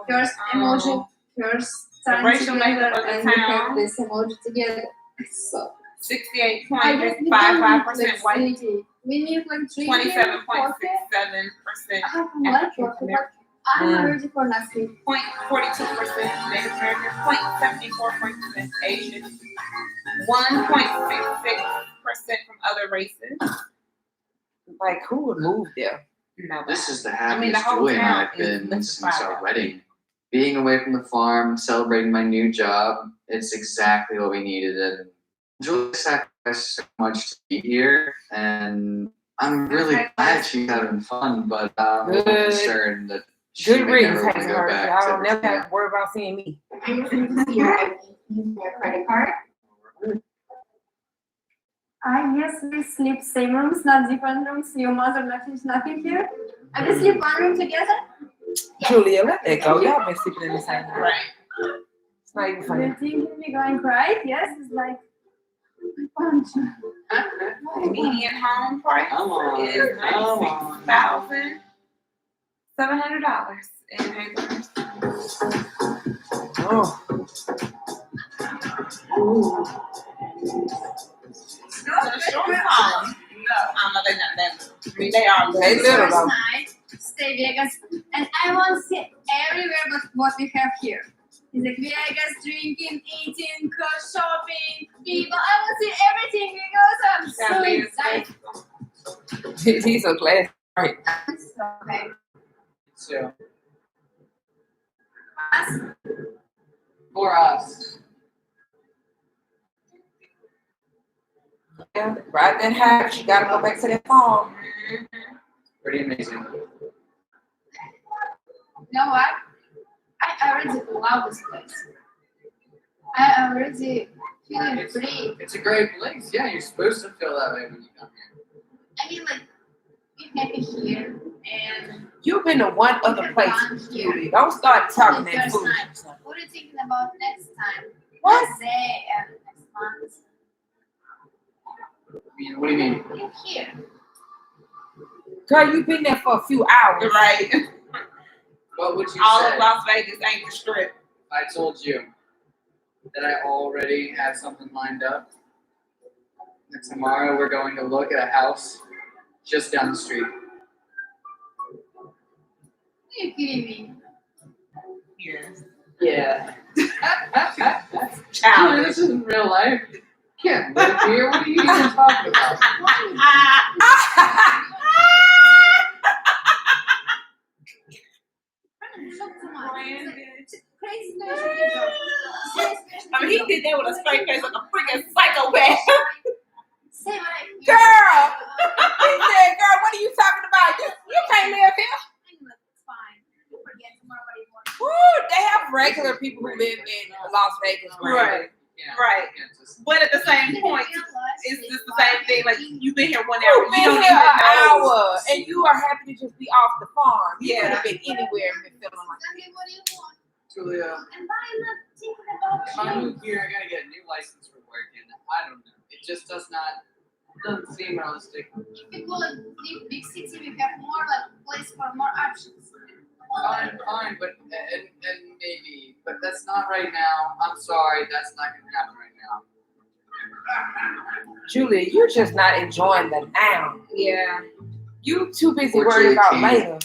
first emoji, first The time racial together, makeup of the and we have town. this emoji together. So 68.55% white, we need like 3 27.67% I have one African coffee, American, but I'm ready for nothing. 0.42% Native American, 0.74% Asian, 1.66% from other races. Like who would move there? No, This is the I mean, happiest the whole Julie and I town have is been since our liquefied. wedding. Being away from the farm, celebrating my new job, it's exactly what we needed. And Julie sacrificed so much to be here, and I'm really glad she's having fun, but I'm a little Good. concerned that she Good may riddance, never want to go Hazelhurst. back I to don't never have to worry about seeing me. Your credit card? Yes, we sleep same rooms, not different rooms. Your mother, nothing here. And we sleep one room together. Julia, let that go. Y'all been sleeping in the same room. Right. It's not even Do funny. you think we're going right? Yes, it's like punch. The median home price is $96,700 in Hazelhurst. Oh. The short home. No, no, they're not that. I mean, they are. They little First though. night, stay Vegas, and I want to see everywhere but what we have here. It's like Vegas, drinking, eating, shopping, people. I want to see everything because I'm so excited. He's so classy. Right. Okay. So. For us. Yeah, right then half. She gotta go back to that farm. Pretty amazing. You know what? I already love this place. I already feeling free. It's a great place. Yeah, you're supposed to feel that way when you come here. I mean, like, be happy here and. You've been to one other place, Julie. Don't start talking that food. What are you thinking about next time? What? Next day and next month. What do you mean? You're here. Girl, you've been there for a few hours. Right. What would you All say of Las Vegas ain't the strip. if I told you that I already have something lined up? And tomorrow we're going to look at a house just down the street. Are you kidding me? Yes. Yeah. Childish. This isn't real life. You can't live here. What are you even talking about? Crazy I mean, he did that with a straight face like a freaking psychopath. Say what I feel. Girl! He said, girl, what are you talking about? You can't live here. It's fine. You forget tomorrow what you want. Woo, they have regular people who live in Las Vegas, Right. Yeah. Right. But at the same point, it's just the same thing. Like, you've been here 1 hour. You've been don't here even an know. hour, and you are happy to just be off the farm. You Yeah. could have been anywhere and been feeling like Exactly what you want. Julia, And why not thinking about if I you? move here, I gotta get a new license for work, and I don't know. It just doesn't seem realistic. If you go like big city, we have more like place for more options. Fine, but and maybe, but that's not right now. I'm sorry, that's not gonna happen right now. Julia, you're just not enjoying the now. Yeah. You too busy Poor worried Julia about King. later.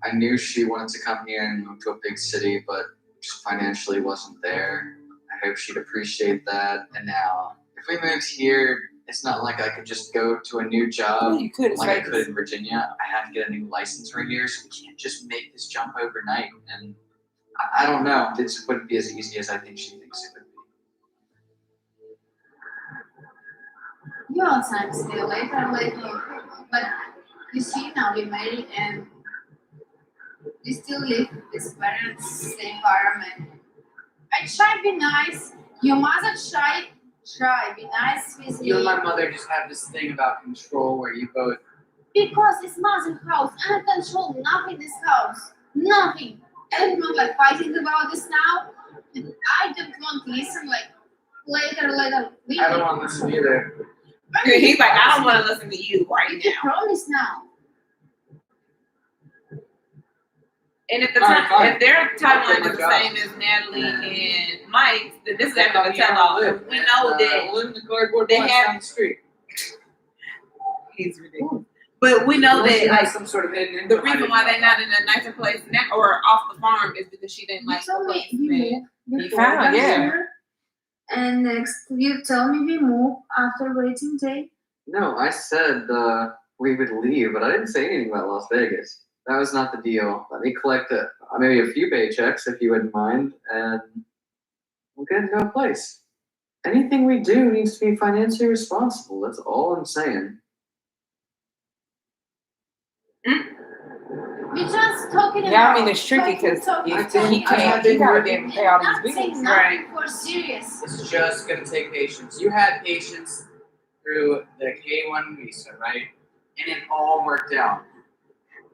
I knew she wanted to come here and move to a big city, but just financially wasn't there. I hope she'd appreciate that. And now, if we moved here, it's not like I could just go to a new job Yeah, you could, it's like I Vegas. could in Virginia. I have to get a new license right here, so we can't just make this jump overnight. And I don't know, it wouldn't be as easy as I think she thinks it would be. You all time stay later. But you see now we married and we still live with parents, same environment. I try to be nice. Your mother try be nice with You and me. my mother just have this thing about control where you both. Because it's mother's house. I control nothing in this house. Nothing. Everyone like fighting about this now. And I don't want to listen like later. I don't want to listen either. He's like, I don't want to listen to you right You now. promise now. And if the Fine, fine. if their timeline Okay, is the my same as Natalie and Mike's, then this is That's after the how tell off. we live. We know that live in the cardboard they box have- down the street. he's ridiculous. But we know Unless that you have like some sort of hidden the income, I reason didn't why know they're that. not in a nicer place now or off the farm is because she didn't You like the told me place. we that- move He before found, the yeah. year. And next you tell me we move after waiting day. No, I said we would leave, but I didn't say anything about Las Vegas. That was not the deal. Let me collect maybe a few paychecks if you wouldn't mind, and we'll get into a place. Anything we do needs to be financially responsible. That's all I'm saying. We just talking about. Yeah, I mean, it's tricky because talking, he talking. can't, he gotta be able to pay all these Not bills. saying Right. nothing for serious. It's just gonna take patience. You had patience through the K1 visa, right? And it all worked out.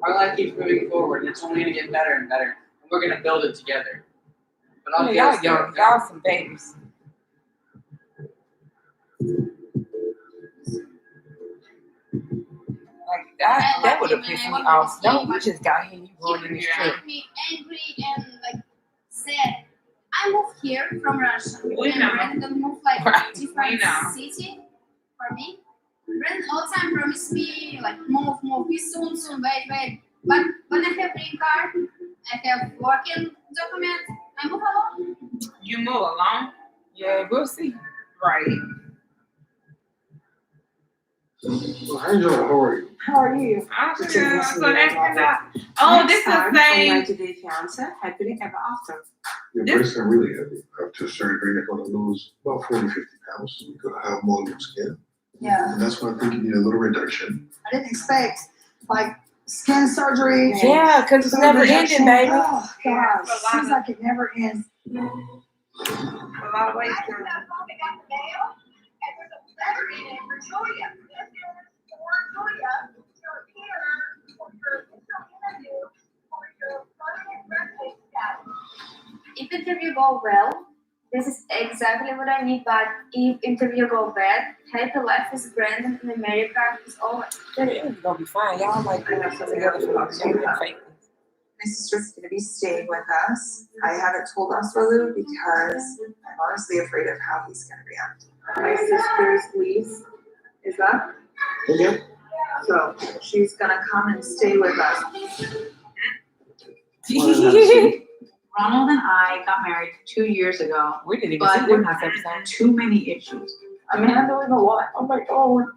Our life keeps moving forward, and it's only gonna get better and better. And we're gonna build it together. But I'll Yeah, get us y'all young, there. y'all some babies. Like that would have pissed me off. No, you just got here, you going in this trip. Make me angry and like sad. I moved here from Russia. We and know. Brandon moved like Right. different We know. city for me. Brandon all time promised me like move, be soon, wait. But when I have green card, I have working document, I move alone. You move alone, Yeah, we'll see. right? Hi, Angela. How are you? How are you? Oh, It's so a that's listening not. Oh, this is Next time the on same. 90 Day Fiancé, happily ever after. Your breasts are really heavy. After surgery, you're going to lose about 40, 50 pounds. You're going to have more loose skin. Yeah. And that's why I think you need a little reduction. I didn't expect like skin surgery. and Yeah, because it's food never rejection. ending, baby. Oh, Yeah, God. it's a lot Seems of- like it never ends. A lot of ways to If interview go well, this is exactly what I need, but if interview go bad, happy life is grand in America is over. It's gonna be fine. Y'all might put something together for like fake. My sister's gonna be staying with us. I haven't told Oswaldo because I'm honestly afraid of how he's gonna react. My sister's lease is up. Okay. So she's gonna come and stay with us. Ronald and I got married 2 years ago. We didn't even but see them last episode. too many issues. I mean, I'm doing a lot on my own.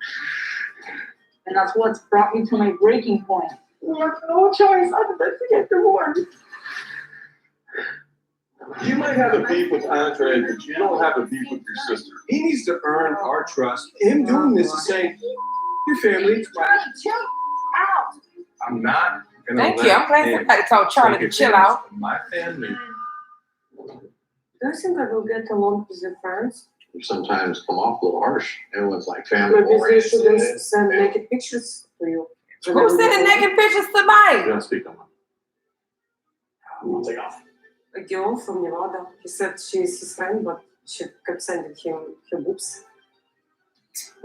And that's what's brought me to my breaking point. We have no choice other than to get divorced. You might have a beef with Andre, but you don't have a beef with your sister. He needs to earn our trust. Him doing this is saying, your family. Chill out. I'm not gonna Thank let you. I'm glad him somebody told Charlie to take chill advantage out. of my family. Do you think I will get along with your friends? You sometimes come off a little harsh. Everyone's like family Maybe they oriented. shouldn't send naked pictures to you. Who's sending naked pictures tonight? You don't speak on We'll take off. A girl from Nevada. He said she's his friend, but she kept sending him her boobs.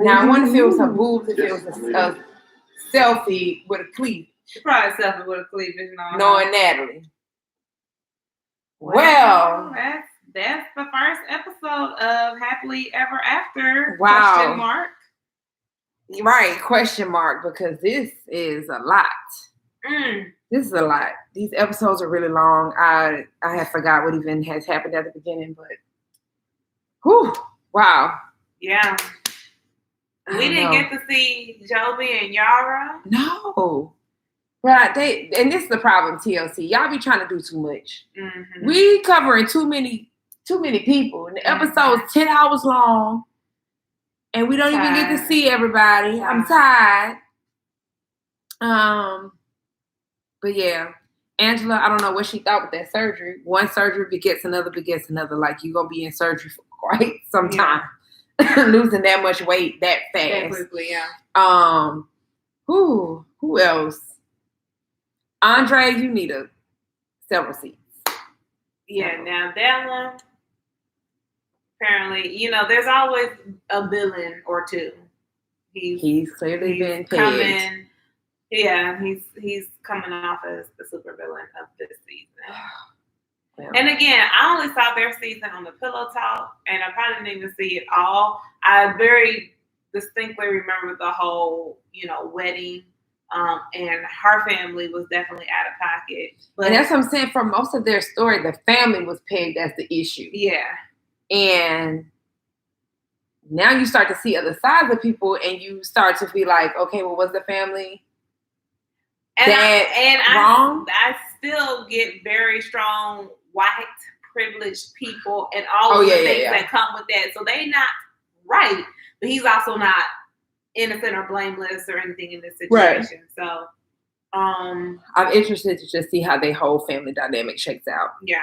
Now I wonder if it was her boobs, if it was a selfie with a cleavage. She probably selfie with a cleavage and all. Knowing Natalie. Well, that's the first episode of Happily Ever After. Wow. Question mark. right, question mark, because this is a lot. This is a lot. These episodes are really long. I had forgot what even has happened at the beginning, but whew, wow. Yeah. I We didn't know. get to see Joby and Yara. No. But and this is the problem, TLC. Y'all be trying to do too much. Mm-hmm. We covering too many people. And the episode's 10 hours long. And we don't even get to Tired. see everybody. I'm tired. But yeah. Angela, I don't know what she thought with that surgery. One surgery begets another. Like you gonna be in surgery for quite some time. Losing that much weight that fast. That quickly, yeah. Who else? Andre, you need several seats. Yeah, now that one, apparently, there's always a villain or two. He's clearly been pegged. coming. Yeah, he's coming off as the super villain of this season. Yeah. And again, I only saw their season on the Pillow Talk, and I probably didn't even see it all. I very distinctly remember the whole, wedding. And her family was definitely out of pocket. But And that's what I'm saying. For most of their story, the family was pegged as the issue. Yeah. And now you start to see other sides of people, and you start to be like, okay, well, was the family wrong? I still get very strong white privileged people and all of the things that come with that. So they not right, but he's also not innocent or blameless or anything in this situation. Right. So I'm interested to just see how their whole family dynamic shakes out. yeah.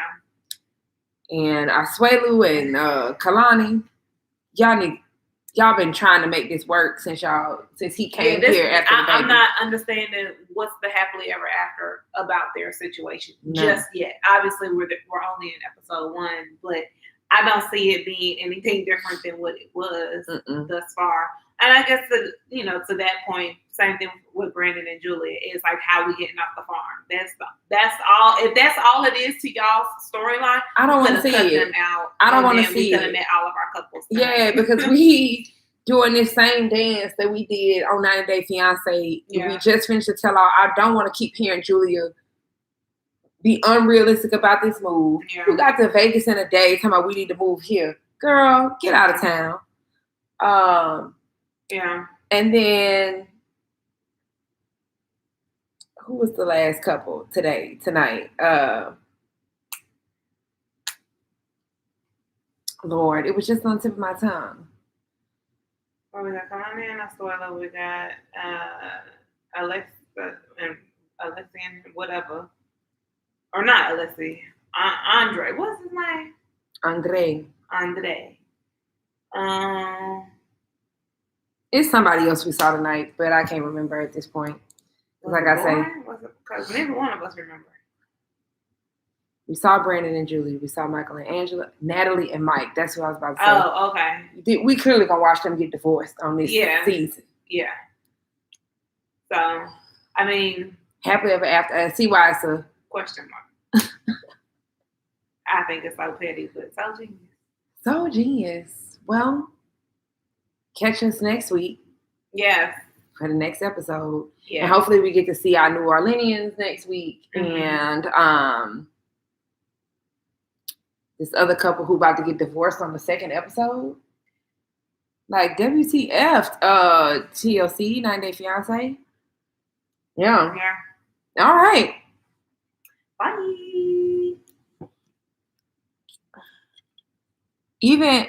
And Asuelu and Kalani, y'all been trying to make this work since he came here after the baby. I'm not understanding what's the happily ever after about their situation No. just yet. Obviously, we're only in episode 1, but I don't see it being anything different than what it was thus far. And I guess to that point, same thing with Brandon and Julia is like how we getting off the farm. That's all. If that's all it is to y'all's storyline, I don't want wanna to see cut it. them out. I don't and wanna then see we could have it. met all of our couples. tonight. Yeah, because we doing this same dance that we did on 90 Day Fiance. Yeah. We just finished the tell all. I don't want to keep hearing Julia be unrealistic about this move. Yeah. You got to Vegas in a day talking about we need to move here. Girl, get out of town. Yeah. And then who was the last couple tonight? Lord, it was just on the tip of my tongue. Well, we got Kalani and Asuela. We got Alexa and Alexander, whatever. Or not Alexi. Andre. What's his name? Andre. It's somebody else we saw tonight, but I can't remember at this point. Like I say, Because neither one of us remember. we saw Brandon and Julie. We saw Michael and Angela, Natalie and Mike. That's what I was about to say. Oh, okay. We clearly gonna watch them get divorced on this season. Yeah. So, I mean, happily ever after. And see why it's a question mark. I think it's so petty, but so genius. So genius. Well, catch us next week. Yes. For the next episode. Yeah. And hopefully we get to see our New Orleanians next week. Mm-hmm. And this other couple who about to get divorced on the second episode. Like WTF, TLC, 90 Day Fiance. Yeah. All right. Bye. Even